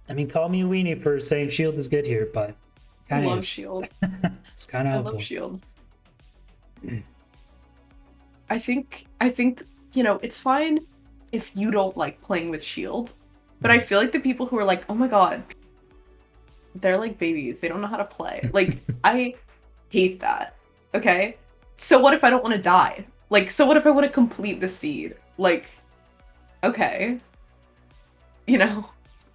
I mean, call me a weenie for saying shield is good here, but I kind of love is. shield. It's kind of I helpful. love shields. I think it's fine if you don't like playing with shield, but I feel like the people who are like, oh my god, they're like babies, they don't know how to play. Like I hate that. Okay, so what if I don't want to die? Like, so what if I want to complete the seed? Like, okay, you know.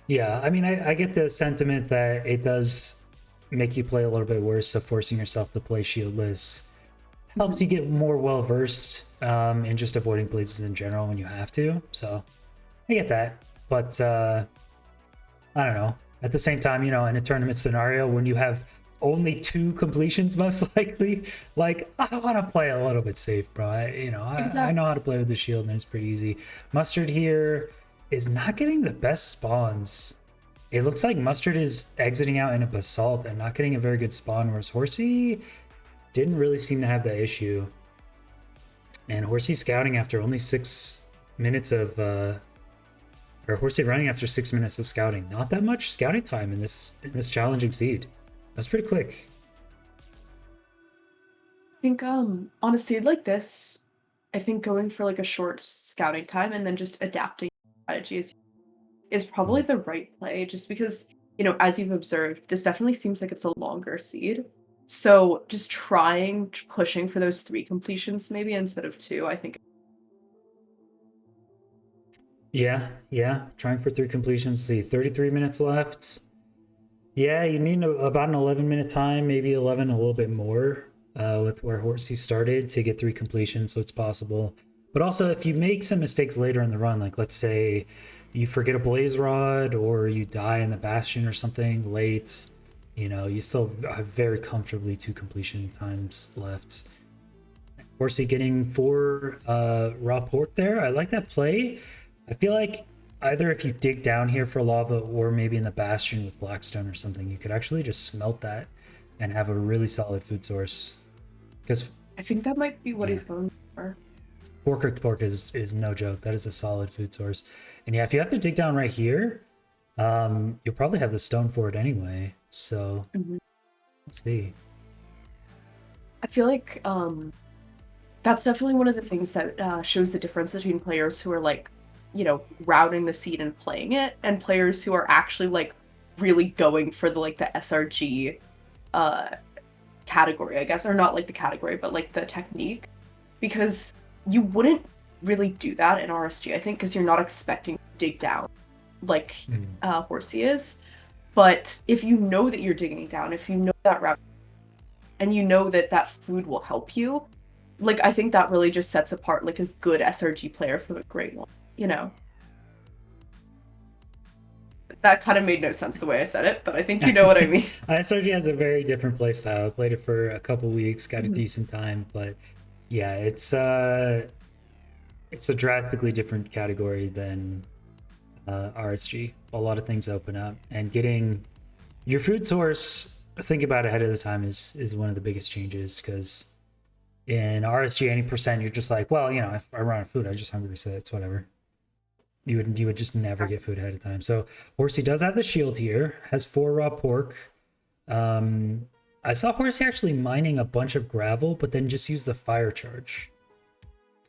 Yeah, I mean, I get the sentiment that it does make you play a little bit worse, so forcing yourself to play shieldless helps you get more well versed in just avoiding blazes in general when you have to. So I get that, but I don't know. At the same time, in a tournament scenario when you have only 2 completions, most likely, like I want to play a little bit safe, bro. I know Exactly. how to play with the shield, and it's pretty easy. Mustard here is not getting the best spawns. It looks like Mustard is exiting out in a basalt and not getting a very good spawn, whereas Horsey didn't really seem to have that issue. And Horsey scouting after only 6 minutes of or Horsey running after 6 minutes of scouting. Not that much scouting time in this challenging seed. That's pretty quick. I think on a seed like this, I think going for like a short scouting time and then just adapting strategies is probably Mm. the right play, just because, as you've observed, this definitely seems like it's a longer seed. So just pushing for those 3 completions maybe instead of 2, I think. Yeah. Trying for 3 completions. See, 33 minutes left. Yeah, you need about an 11-minute time, maybe 11, a little bit more, with where Horsey started to get 3 completions, so it's possible. But also, if you make some mistakes later in the run, like let's say you forget a blaze rod or you die in the bastion or something late, you still have very comfortably 2 completion times left. Horsey getting 4 raw pork there. I like that play. I feel like either if you dig down here for lava or maybe in the bastion with blackstone or something, you could actually just smelt that and have a really solid food source. Because I think that might be what yeah, he's going for. 4 cooked pork is no joke. That is a solid food source. And yeah, if you have to dig down right here, you'll probably have the stone for it anyway. So Mhm. let's see. I feel like that's definitely one of the things that shows the difference between players who are like, routing the seed and playing it, and players who are actually like really going for the SRG uh category, I guess, or not like the category, but like the technique, because you wouldn't really do that in RSG, I think, because you're not expecting to dig down like Mm. Horsey is. But if you know that you're digging down, if you know that route, and you know that that food will help you, like I think that really just sets apart like a good SRG player from a great one. That kind of made no sense the way I said it, but I think you know what I mean. SRG has a very different play style. I played it for a couple weeks, got a Mhm. decent time, but yeah, it's a drastically different category than RSG. A lot of things open up, and getting your food source, think about ahead of the time is one of the biggest changes, because in RSG any percent you're just like, well, if I run out of food, I just hungry, so it's whatever. You would just never get food ahead of time. So Horsey does have the shield here, has 4 raw pork. I saw Horsey actually mining a bunch of gravel, but then just use the fire charge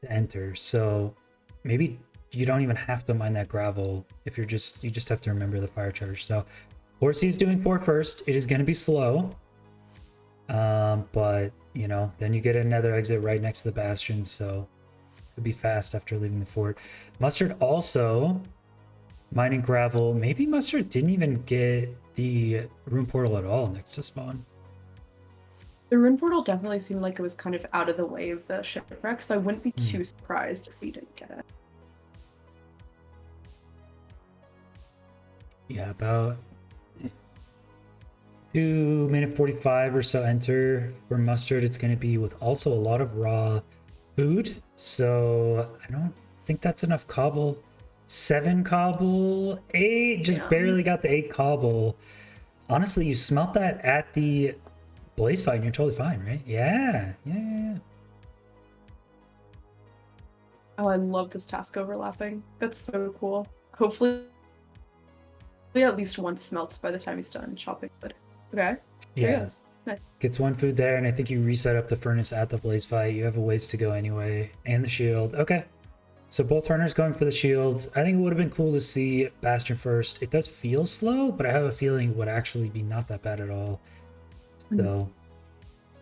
to enter. So maybe you don't even have to mine that gravel if you just have to remember the fire charge. So Horsey is doing 4 first. It is going to be slow. But you know, then you get another exit right next to the bastion, so could be fast after leaving the fort. Mustard also mining gravel. Maybe Mustard didn't even get the rune portal at all next to spawn. The rune portal definitely seemed like it was kind of out of the way of the shipwreck, so I wouldn't be too surprised if he didn't get it. Yeah, about 2 minute 45 or so enter for Mustard. It's going to be with also a lot of raw food, so I don't think that's enough cobble. 7 cobble, 8, just barely got the 8 cobble. Honestly, you smelt that at the blaze fight and you're totally fine, right? Yeah. Oh, I love this task overlapping. That's so cool. Hopefully at least one smelts by the time he's done chopping wood. Okay. Yeah. Nice. Gets 1 food there, and I think you reset up the furnace at the blaze fight. You have a ways to go anyway, and the shield. Okay. So both runners going for the shield. I think it would have been cool to see Bastion first. It does feel slow, but I have a feeling it would actually be not that bad at all. So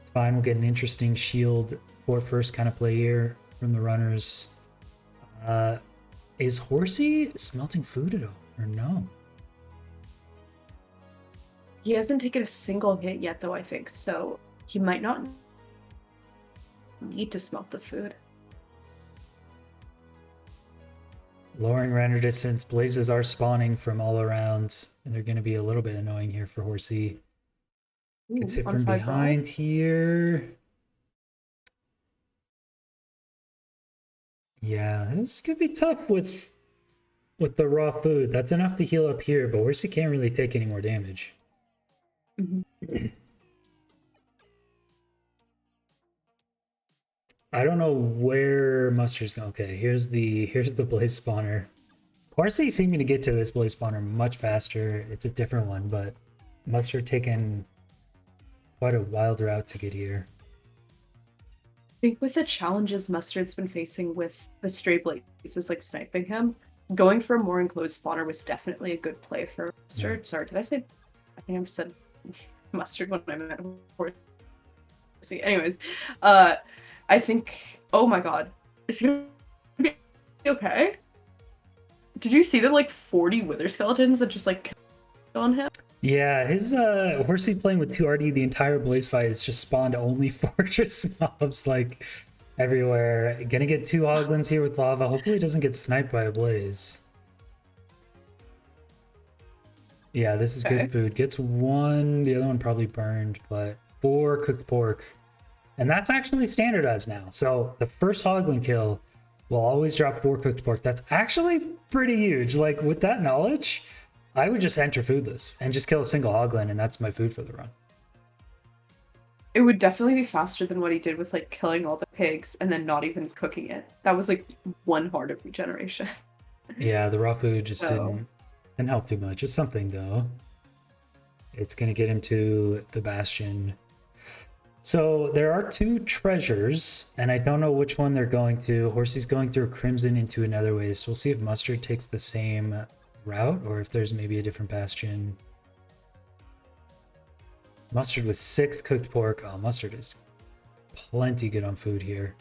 it's fine. We'll get an interesting shield for first kind of play here from the runners. Is Horsey smelting food at all, or no? He hasn't taken a single hit yet, though, I think, so he might not need to smelt the food. Lowering render distance. Blazes are spawning from all around, and they're going to be a little bit annoying here for Horsey. Gets hit from behind here. Yeah, this could be tough with the raw food. That's enough to heal up here, but Horsey can't really take any more damage. I don't know where Mustard's going. Okay, here's the blaze spawner. Horsey seeming to get to this blaze spawner much faster. It's a different one, but Mustard taking quite a wild route to get here. I think with the challenges Mustard's been facing with the stray blazes like sniping him, going for a more enclosed spawner was definitely a good play for Mustard. Sorry, did I say? I think I said Mustard when I meant Horsey. Anyways, I think. Oh my god, is he gonna be okay? Did you see the like 40 wither skeletons that just like on him? Yeah, his Horsey playing with 2RD the entire blaze fight has just spawned only fortress mobs like everywhere. Gonna get 2 hoglins here with lava. Hopefully he doesn't get sniped by a blaze. Yeah, this is good food. Gets 1, the other one probably burned, but 4 cooked pork. And that's actually standardized now. So the first hoglin kill will always drop 4 cooked pork. That's actually pretty huge. Like with that knowledge, I would just enter foodless and just kill a single hoglin, and that's my food for the run. It would definitely be faster than what he did with like killing all the pigs and then not even cooking it. That was like 1 heart of regeneration. Yeah, the raw food just didn't help too much. It's something though. It's gonna get him to the bastion. So there are 2 treasures, and I don't know which one they're going to. Horsey's going through Crimson into another way, so we'll see if Mustard takes the same route or if there's maybe a different bastion. Mustard with 6 cooked pork. Oh, Mustard is plenty good on food here.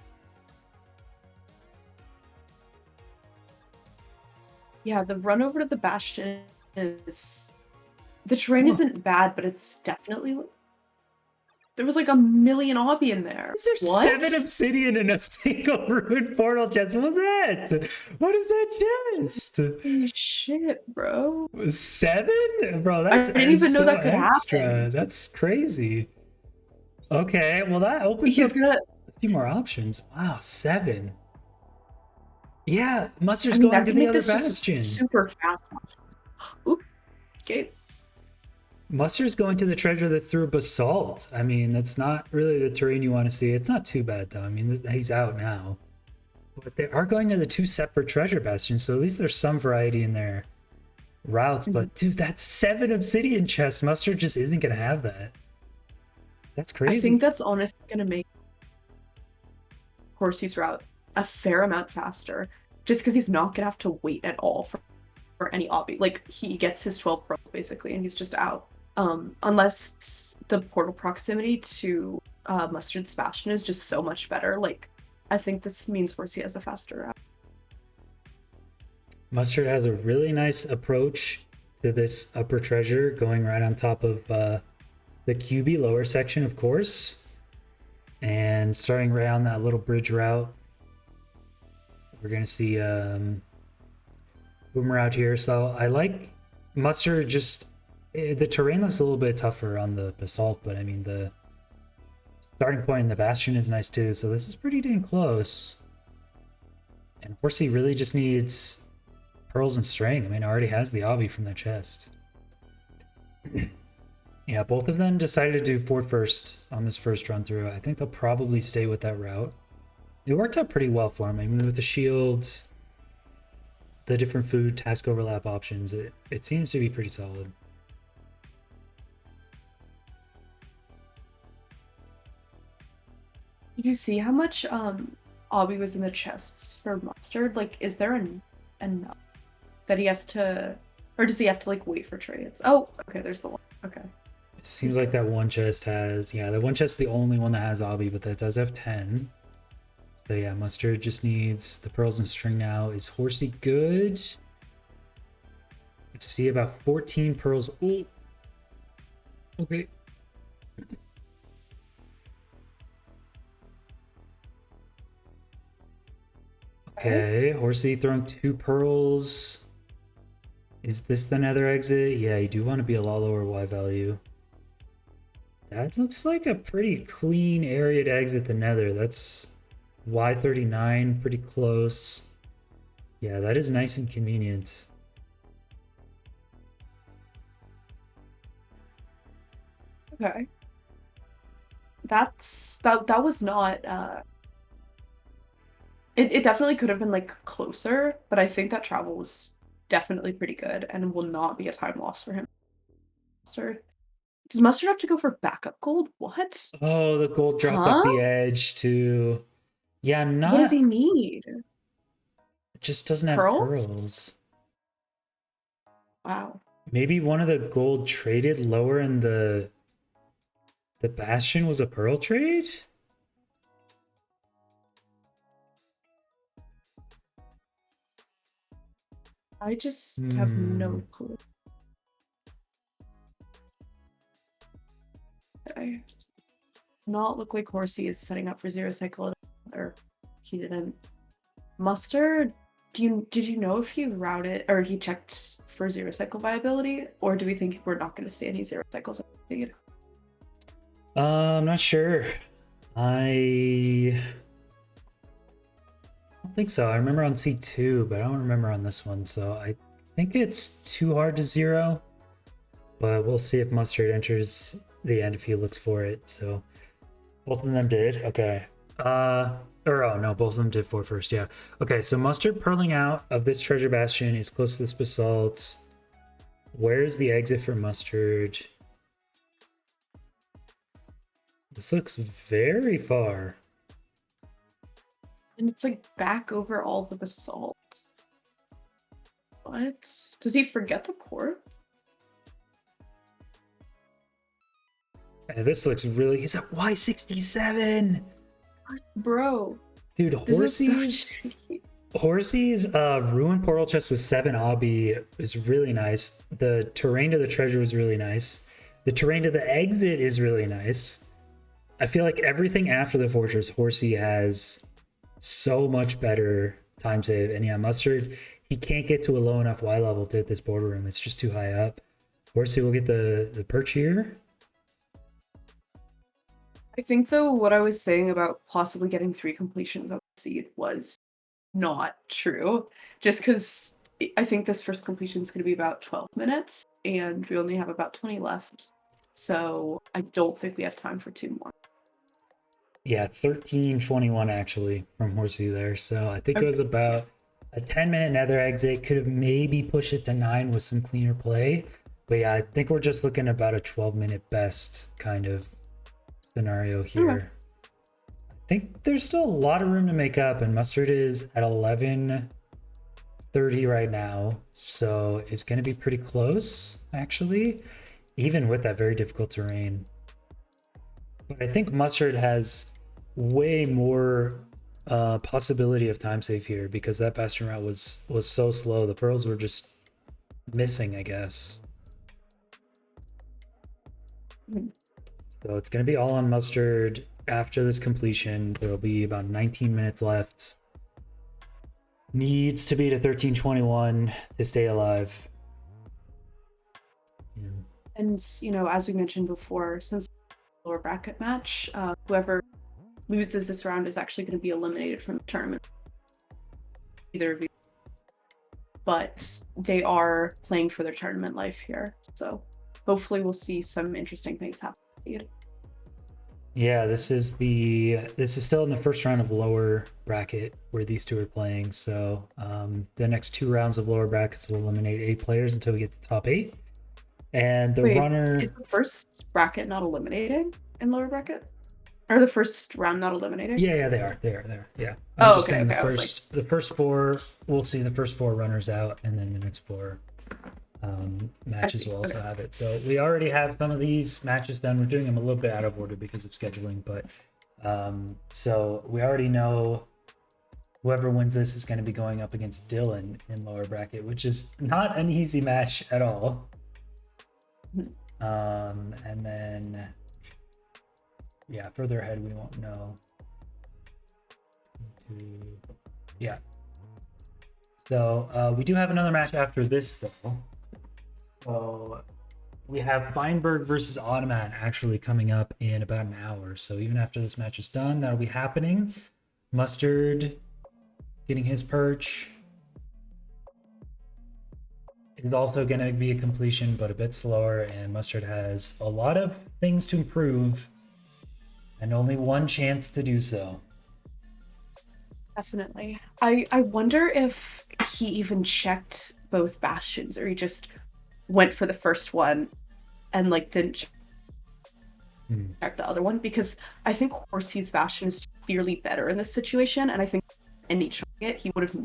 Yeah, the run over to the bastion is... The terrain isn't bad, but it's definitely... There was like a million obby in there. Is there what? 7 obsidian in a single rune portal chest? What was that? What is that chest? Holy shit, bro. 7? Bro, that's I didn't even know so that could extra. happen. That's crazy. Okay, well that opens up a few more options. Wow, 7. Yeah, Mustard's going to the other bastion. Super fast. Oop. Okay. Mustard's going to the treasure that threw basalt. I mean, that's not really the terrain you want to see. It's not too bad though. I mean, he's out now. But they are going to the two separate treasure bastions, so at least there's some variety in their routes. Mhm. But dude, that's 7 obsidian chests. Mustard just isn't gonna have that. That's I crazy. think that's honestly gonna make Horsey's route a fair amount faster, just because he's not gonna have to wait at all for any obby. Like he gets his 12 pearls basically, and he's just out. Unless the portal proximity to Mustard's Bastion is just so much better. Like I think this means Horsey has a faster route. Mustard has a really nice approach to this upper treasure, going right on top of the QB lower section, of course, and starting right on that little bridge route. We're gonna see Boomer out here. So I like Mustard. Just the terrain looks a little bit tougher on the basalt, but I mean the starting point in the bastion is nice too. So this is pretty dang close. And Horsey really just needs pearls and string. I mean, already has the obby from the chest. Yeah, both of them decided to do fort first on this first run through. I think they'll probably stay with that route. It worked out pretty well for him. I mean, with the shield, the different food task overlap options, it seems to be pretty solid. Did you see how much obby was in the chests for Mustard? Like, is there enough that he has to, or does he have to like wait for trades? Oh, okay, there's the one. Okay. It seems like that one chest has, yeah, that one chest is the only one that has obby, but that does have 10. So yeah, Mustard just needs the pearls and string now. Is Horsey good? Let's see, about 14 pearls. Oh, okay. Okay, Horsey throwing 2 pearls. Is this the nether exit? Yeah, you do want to be a lot lower Y value. That looks like a pretty clean area to exit the nether. That's Y39, pretty close. Yeah, that is nice and convenient. Okay. That was not it definitely could have been like closer, but I think that travel was definitely pretty good and will not be a time loss for him. Mustard. Does Mustard have to go for backup gold? What? Oh, the gold dropped off Huh? the edge too. Yeah, What does he not, need? it just doesn't have Pearls? pearls. Wow. Maybe one of the gold traded lower in the bastion was a pearl trade? I just have Hmm. no clue. I not look like Horsey is setting up for zero cycle, or he didn't. Mustard, did you know if he routed or he checked for zero cycle viability, or do we think we're not going to see any zero cycles? I'm not sure. I don't think so. I remember on C2, but I don't remember on this one. So I think it's too hard to zero. But we'll see if Mustard enters the end if he looks for it. So both of them did. Okay. Or oh no, both of them did fort first. Yeah. Okay. So Mustard purling out of this treasure bastion is close to this basalt. Where's the exit for Mustard? This looks very far. And it's like back over all the basalt. What? Does he forget the quartz? This looks really. He's at Y67. Bro, Dude, this is so Horsey's cheeky. Horsey's ruin portal chest with 7 obby is really nice. The terrain to the treasure was really nice. The terrain to the exit is really nice. I feel like everything after the fortress, Horsey has so much better time save. And yeah, Mustard, he can't get to a low enough Y level to hit this border room. It's just too high up. Horsey will get the perch here. I think though what I was saying about possibly getting 3 completions of the seed was not true. Just because I think this first completion is going to be about 12 minutes, and we only have about 20 left. So I don't think we have time for 2 more. Yeah, 13:21 actually from Horsey there. So I think it was Okay. about a 10-minute nether exit. Could have maybe pushed it to 9 with some cleaner play. But yeah, I think we're just looking about a 12-minute best kind of scenario Okay. here. I think there's still a lot of room to make up, and Mustard is at 11:30 right now. So it's going to be pretty close, actually, even with that very difficult terrain. But I think Mustard has way more possibility of time save here because that bastion route was so slow. The pearls were just missing, I guess. Mhm. So it's going to be all on Mustard after this completion. There will be about 19 minutes left. Needs to be to 13:21 to stay alive. Yeah. And as we mentioned before, since lower bracket match, whoever loses this round is actually going to be eliminated from the tournament. Either of you, but they are playing for their tournament life here, so hopefully we'll see some interesting things happen. Yeah, this is still in the first round of lower bracket where these two are playing. So the next 2 rounds of lower brackets will eliminate 8 players until we get to the top 8. And the Wait, runner, is the first bracket not eliminating in lower bracket? Or the first round not eliminating? yeah, they are. Yeah, I'm Oh, just okay, saying okay. I was like, the first 4, we'll see the first 4 runners out, and then the next 4 I matches see. will also Okay. have it. So we already have some of these matches done. We're doing them a little bit out of order because of scheduling, but so we already know whoever wins this is going to be going up against Dylan in lower bracket, which is not an easy match at all. Mhm. And then, yeah, further ahead, we won't know. Yeah. So we do have another match after this, though. So we have Feinberg versus Automat actually coming up in about an hour. So even after this match is done, that'll be happening. Mustard getting his perch is also going to be a completion, but a bit slower. And Mustard has a lot of things to improve and only one chance to do so. Definitely. I wonder if he even checked both bastions or he just went for the first one and like didn't check the other one, because I think Horsey's bastion is clearly better in this situation, and I think any trying it he would have.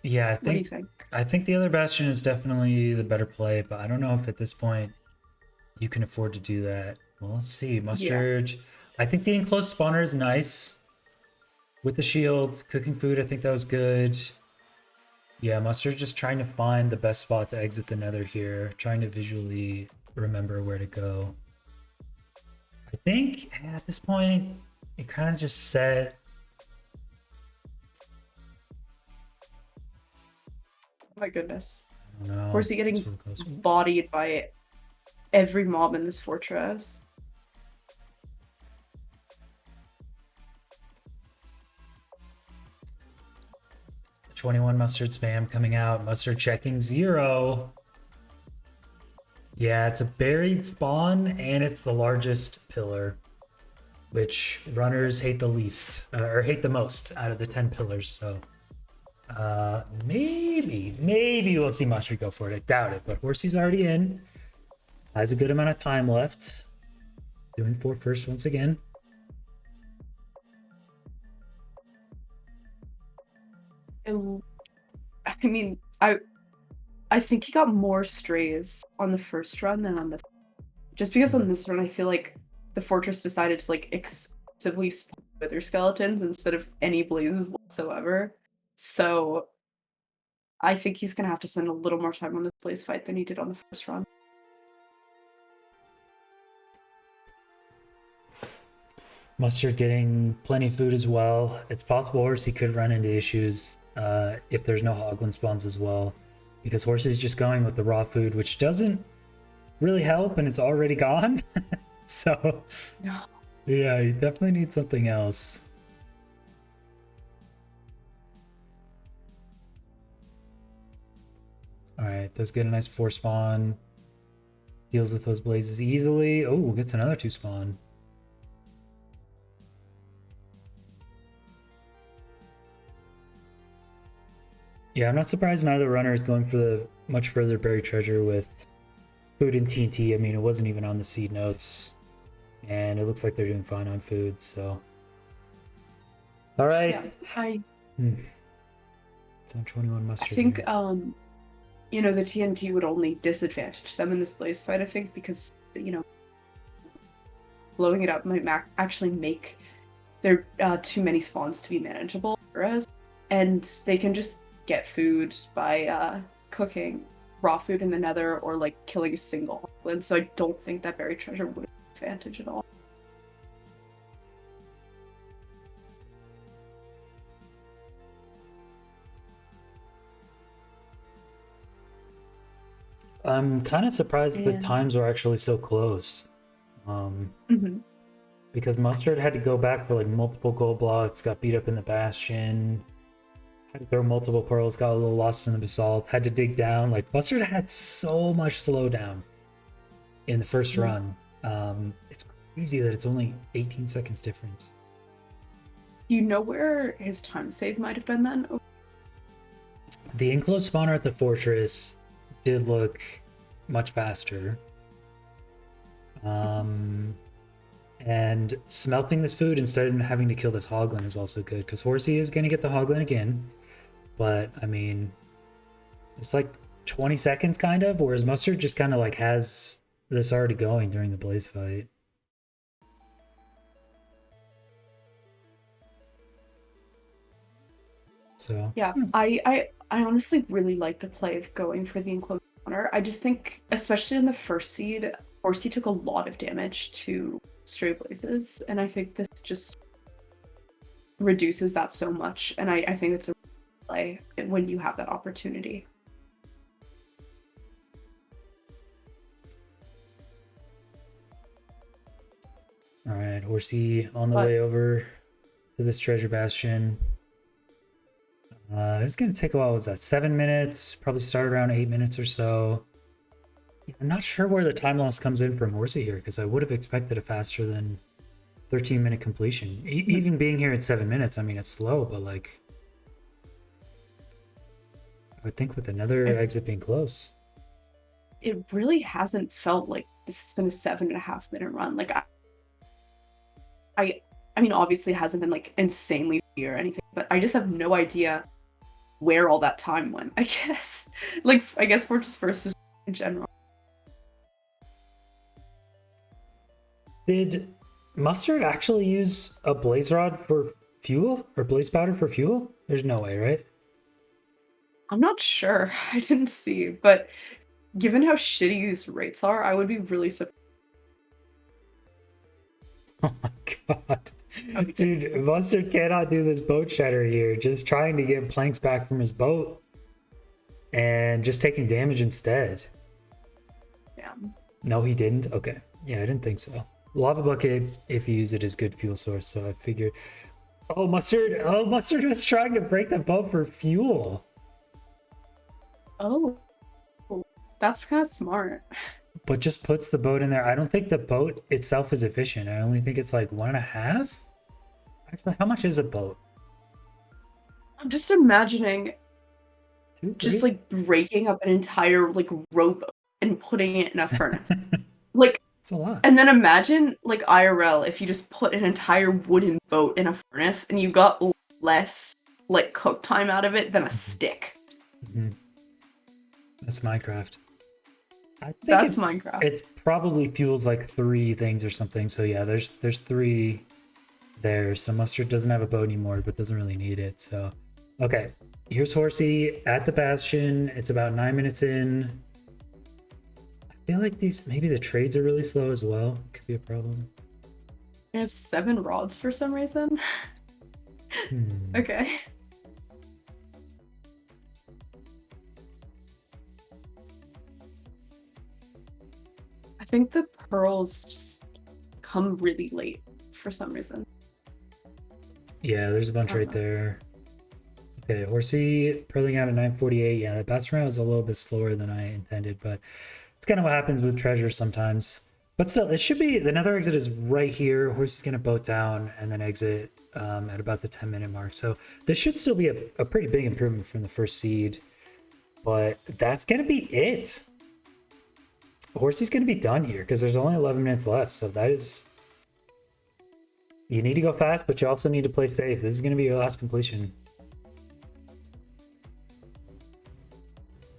Yeah, What do you think? I think the other Bastion is definitely the better play, but I don't know if at this point you can afford to do that. Well, let's see. Yeah. Mustard. I think the enclosed spawner is nice with the shield. Cooking food, I think that was good. Yeah, Mustard just trying to find the best spot to exit the nether here, trying to visually remember where to go. I think at this point, it kind of just set. Oh my goodness. I don't know. Horsey It's getting really close. bodied by every mob in this fortress. 21 mustard spam coming out. Mustard checking 0. Yeah, it's a buried spawn and it's the largest pillar, which runners hate the least or hate the most out of the 10 pillars. So maybe we'll see Mustard go for it. I doubt it, but Horsey's already in. Has a good amount of time left. Doing 4 first once again. And I mean, I think he got more strays on the first run than on this. Just because on this run, I feel like the fortress decided to like excessively spawn wither skeletons instead of any blazes whatsoever. So I think he's gonna have to spend a little more time on this blaze fight than he did on the first run. Mustard getting plenty of food as well. It's possible Horsey could run into issues if there's no hoglin spawns as well, because Horsey's just going with the raw food, which doesn't really help, and it's already gone. So No. yeah, you definitely need something else. All right, does get a nice 4 spawn. Deals with those blazes easily. Oh, gets another 2 spawn. Yeah, I'm not surprised neither runner is going for the much further buried treasure with food and TNT. I mean, it wasn't even on the seed notes, and it looks like they're doing fine on food. So, all right. Yeah, I It's on 21 I mustard think here. the TNT would only disadvantage them in this blaze fight, I think, because blowing it up might actually make there too many spawns to be manageable, whereas and they can just get food by cooking raw food in the nether or like killing a single goblin, so I don't think that buried treasure would have advantage at all. I'm kind of surprised the And times are actually so close. Mhm. Because Mustard had to go back for like multiple gold blocks, got beat up in the Bastion, had to throw multiple pearls, got a little lost in the basalt, had to dig down. Like Mustard had so much slowdown in the first run. It's crazy that it's only 18 seconds difference. You know where his time save might have been then? The enclosed spawner at the fortress did look much faster. And smelting this food instead of having to kill this hoglin is also good, because Horsey is going to get the hoglin again. But, I mean, it's like 20 seconds kind of, whereas Mustard just kind of like has this already going during the blaze fight. So Yeah, I honestly really like the play of going for the enclosed corner. I just think, especially in the first seed, Horsey took a lot of damage to stray blazes, and I think this just reduces that so much. And I think it's a play when you have that opportunity. all right, Horsey on the But way over to this treasure bastion. It's gonna take a while. Was that 7 minutes? Probably start around 8 minutes or so. I'm not sure where the time loss comes in from Horsey here, because I would have expected a faster than 13-minute completion. Even being here at 7 minutes, I mean, it's slow, but like, I would think with another exit being close. it really hasn't felt like this has been a 7.5 minute run. Like I mean, obviously it hasn't been like insanely or anything, but I just have no idea where all that time went. I guess, like, I guess Fortress First is in general. Did Mustard actually use a blaze rod for fuel or blaze powder for fuel? There's no way, right? I'm not sure. I didn't see, but given how shitty these rates are, I would be really surprised. Oh my god. Dude, Mustard cannot do this boat shatter here. Just trying to get planks back from his boat and just taking damage instead. Yeah. No, he didn't? Okay. Yeah, I didn't think so. Lava bucket, if you use it, is good fuel source, so I figured. Oh, Mustard! Oh, Mustard was trying to break the boat for fuel. Oh, that's kind of smart. But just puts the boat in there. I don't think the boat itself is efficient. I only think it's like 1.5. Actually, how much is a boat? I'm just imagining 2, 3? just like breaking up an entire like rope and putting it in a furnace. Like, It's a lot. and then imagine like IRL if you just put an entire wooden boat in a furnace and you got less like cook time out of it than a stick. That's Minecraft. I think That's Minecraft. It's probably fuels like 3 things or something. So yeah, there's 3 there. So Mustard doesn't have a boat anymore, but doesn't really need it. So okay, here's Horsey at the Bastion. It's about 9 minutes in. I feel like maybe the trades are really slow as well. Could be a problem. It has 7 rods for some reason. Okay. I think the pearls just come really late for some reason. Yeah, there's a bunch right there. Okay, Horsey pearling out at 9:48. Yeah, the Bastion round was a little bit slower than I intended, but It's kind of what happens with treasure sometimes. But still, it should be the nether exit is right here. Horse is gonna boat down and then exit at about the 10-minute mark. So this should still be a pretty big improvement from the first seed. But that's gonna be it. Horsey's gonna be done here because there's only 11 minutes left. So that is, you need to go fast, but you also need to play safe. This is gonna be your last completion.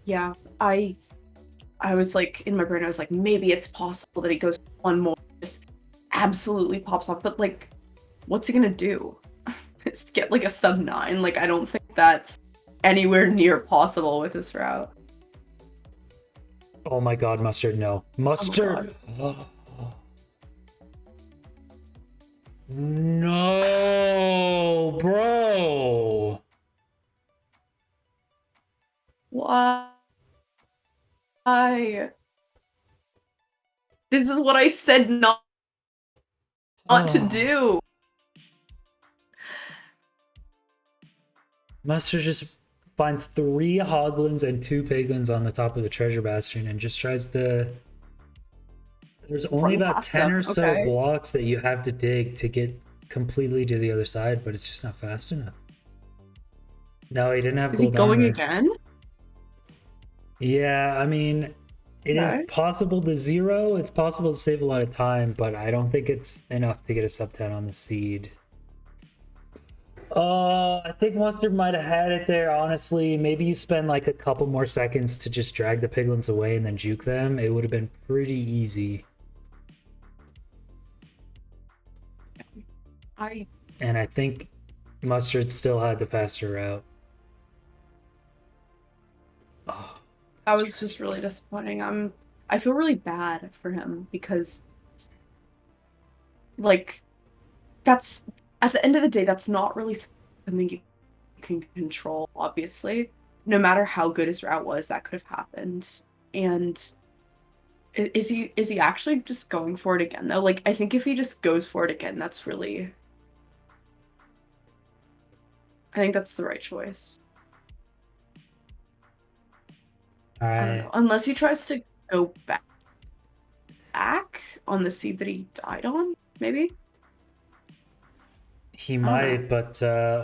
Yeah, I was like, in my brain, I was like, maybe it's possible that he goes one more, just absolutely pops off. But like, what's he gonna do? Just get like a sub 9? Like, I don't think that's anywhere near possible with this route. Oh my god, Mustard, no. Mustard! Oh, no, bro! Why? This is what I said not to do. Mustard just finds 3 hoglins and 2 piglins on the top of the treasure bastion and just tries to... There's only about 10 or so blocks that you have to dig to get completely to the other side, but it's just not fast enough. No, he didn't have gold armor. Is he going again? Yeah, I mean, it is possible to zero. It's possible to save a lot of time, but I don't think it's enough to get a sub 10 on the seed. I think Mustard might have had it there, honestly. Maybe you spend like a couple more seconds to just drag the piglins away and then juke them. It would have been pretty easy. And I think Mustard still had the faster route. Oh, that was just really disappointing. I feel really bad for him because, like, that's, at the end of the day, that's not really something you can control, obviously. No matter how good his route was, that could have happened. And is he actually just going for it again, though? Like, I think if he just goes for it again, that's really... I think that's the right choice. All right. I don't know. Unless he tries to go back on the seed that he died on, maybe? He might, but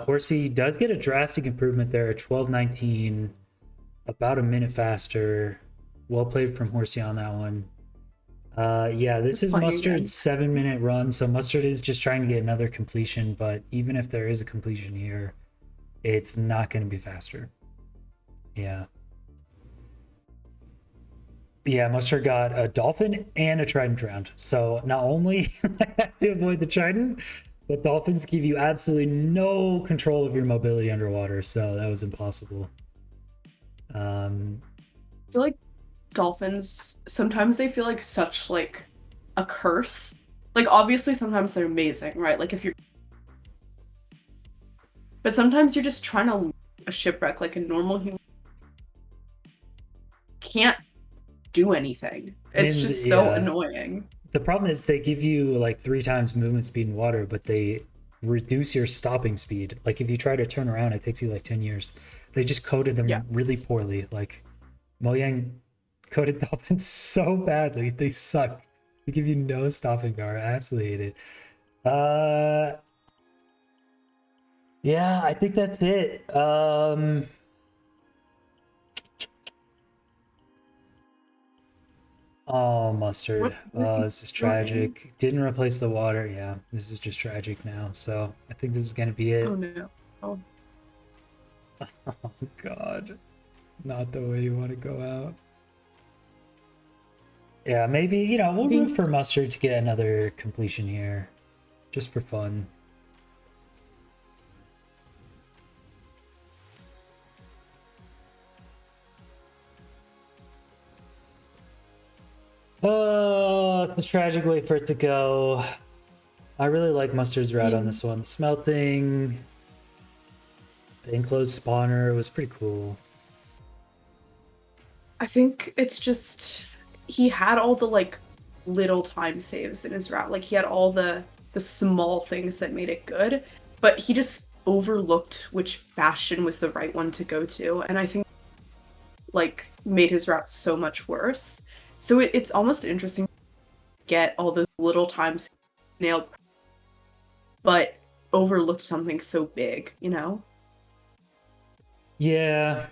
Horsey does get a drastic improvement there at 12:19, about a minute faster. Well played from Horsey on that one. Yeah, this is Mustard's 7-minute run, so Mustard is just trying to get another completion, but even if there is a completion here, it's not going to be faster. Yeah. Yeah, Mustard got a dolphin and a trident round. So not only I have to avoid the trident, but dolphins give you absolutely no control of your mobility underwater. So that was impossible. I feel like dolphins, sometimes they feel like such like a curse. Like obviously sometimes they're amazing, right? Like if you're... But sometimes you're just trying to a shipwreck like a normal human can't do anything. It's just so annoying. The problem is they give you like 3 times movement speed in water, but they reduce your stopping speed. Like if you try to turn around, it takes you like 10 years. They just coded them really poorly. Like Mojang coded dolphins so badly. They suck. They give you no stopping power. I absolutely hate it. Yeah, I think that's it. Oh, Mustard. Oh, this is tragic. Didn't replace the water. Yeah, this is just tragic now. So I think this is going to be it. Oh, no. Oh. Oh, God. Not the way you want to go out. Yeah, maybe, you know, we'll root for Mustard to get another completion here. Just for fun. Oh, it's a tragic way for it to go. I really like Mustard's route on this one. Smelting, the enclosed spawner was pretty cool. I think it's just he had all the like little time saves in his route. Like he had all the small things that made it good, but he just overlooked which bastion was the right one to go to, and I think like made his route so much worse. So it's almost interesting to get all those little times nailed, but overlooked something so big, you know? Yeah,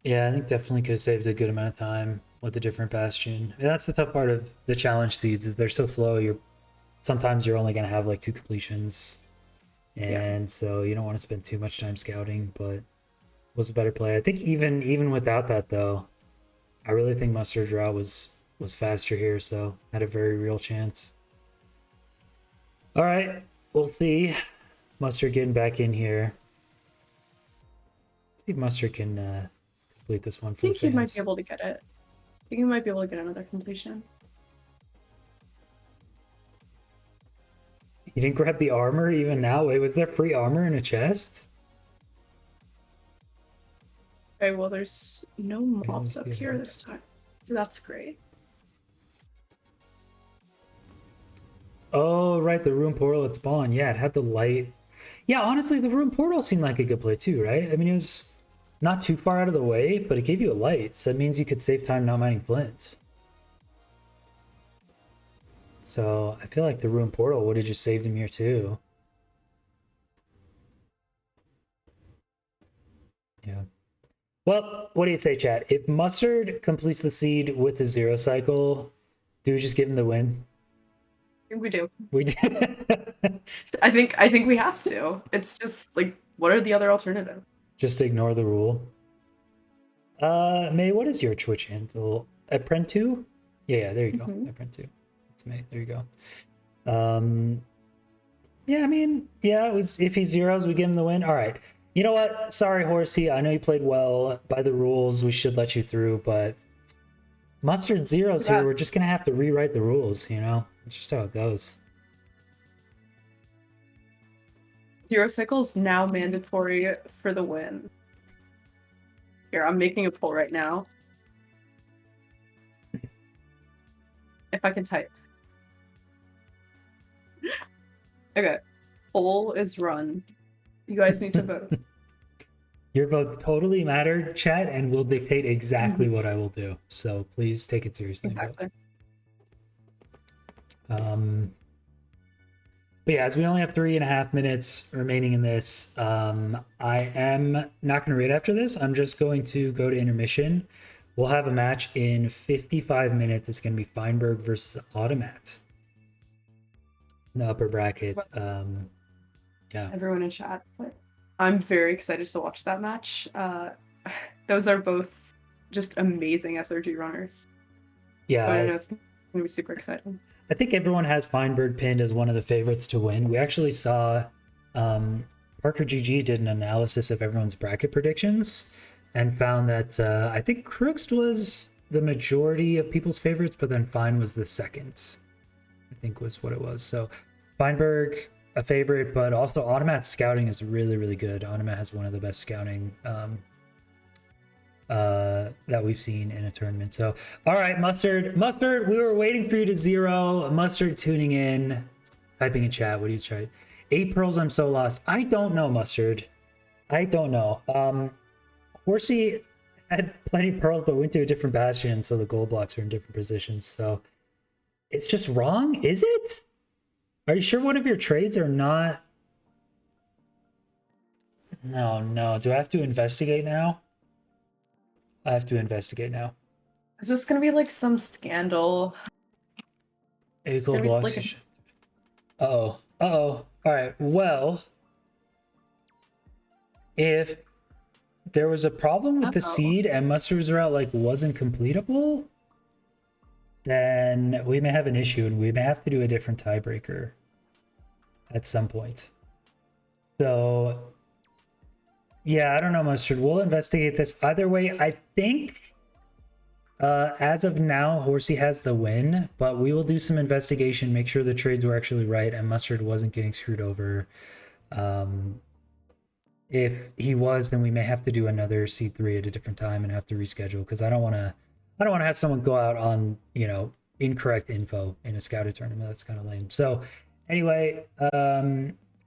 yeah, I think definitely could have saved a good amount of time with a different bastion. And that's the tough part of the challenge seeds is they're so slow. Sometimes you're only gonna have like 2 completions, Yeah. and so you don't want to spend too much time scouting. But was a better play. I think even without that though, I really think Mustard's route was faster here, so had a very real chance. All right, we'll see. Mustard getting back in here. See if Mustard can complete this one I for the think he might be fans. able to get it. I think he might be able to get another completion. You didn't grab the armor even now? Wait, was there free armor in a chest? Okay, well, there's no Wait, let me mobs see up if here I- this time. So that's great. Oh, right, the room portal at spawn. Yeah, it had the light. Yeah, honestly, the room portal seemed like a good play too, right? I mean, it was not too far out of the way, but it gave you a light, so it means you could save time not mining flint. So I feel like the room portal would have just saved him here too. Yeah. Well, what do you say, chat? If Mustard completes the seed with the 0 cycle, do we just give him the win? I think we do. We did. I think we have to. It's just like, what are the other alternatives? Just ignore the rule. May, what is your Twitch handle? Apprent2? Yeah, there you go. Mhm. Apprent2. That's May. There you go. Yeah, I mean, yeah, it was if he zeros, we give him the win. All right. You know what? Sorry, Horsey. I know you played well. By the rules, we should let you through, but Mustard zeros Yeah. here. We're just gonna have to rewrite the rules, you know? It's just how it goes. 0 cycles now mandatory for the win. Here, I'm making a poll right now. If I can type. Okay. Poll is run. You guys need to vote. Your votes totally matter, chat, and will dictate exactly Mhm. what I will do. So please take it seriously. Exactly. But yeah, as we only have 3.5 minutes remaining in this, I am not going to read after this. I'm just going to go to intermission. We'll have a match in 55 minutes. It's going to be Feinberg versus Automat in the upper bracket. Yeah. Everyone in chat. But I'm very excited to watch that match. Those are both just amazing SRG runners. Yeah. So I know it's going to be super exciting. I think everyone has Feinberg pinned as one of the favorites to win. We actually saw Parker GG did an analysis of everyone's bracket predictions and found that I think Crooks was the majority of people's favorites, but then Fine was the second, I think was what it was. So Feinberg, a favorite, but also Automat's scouting is really, really good. Automat has one of the best scouting that we've seen in a tournament. So, all right, Mustard, we were waiting for you to zero. Mustard tuning in, typing in chat. What do you try? 8 pearls, I'm so lost. I don't know, Mustard. I don't know. Horsey had plenty of pearls, but went to a different bastion, so the gold blocks are in different positions. So it's just wrong, is it? Are you sure one of your trades are not? No. Do I have to investigate now? I have to investigate now. Is this going to be like some scandal? Eight It's going gold to be blocks. like Uh-oh. All right. Well, if there was a problem with the seed and Mustard's route like wasn't completable, then we may have an issue and we may have to do a different tiebreaker at some point. So yeah, I don't know, Mustard. We'll investigate this. Either way, I think as of now, Horsey has the win, but we will do some investigation, make sure the trades were actually right and Mustard wasn't getting screwed over. If he was, then we may have to do another C3 at a different time and have to reschedule because I don't want to have someone go out on, incorrect info in a scouted tournament. That's kind of lame. So anyway,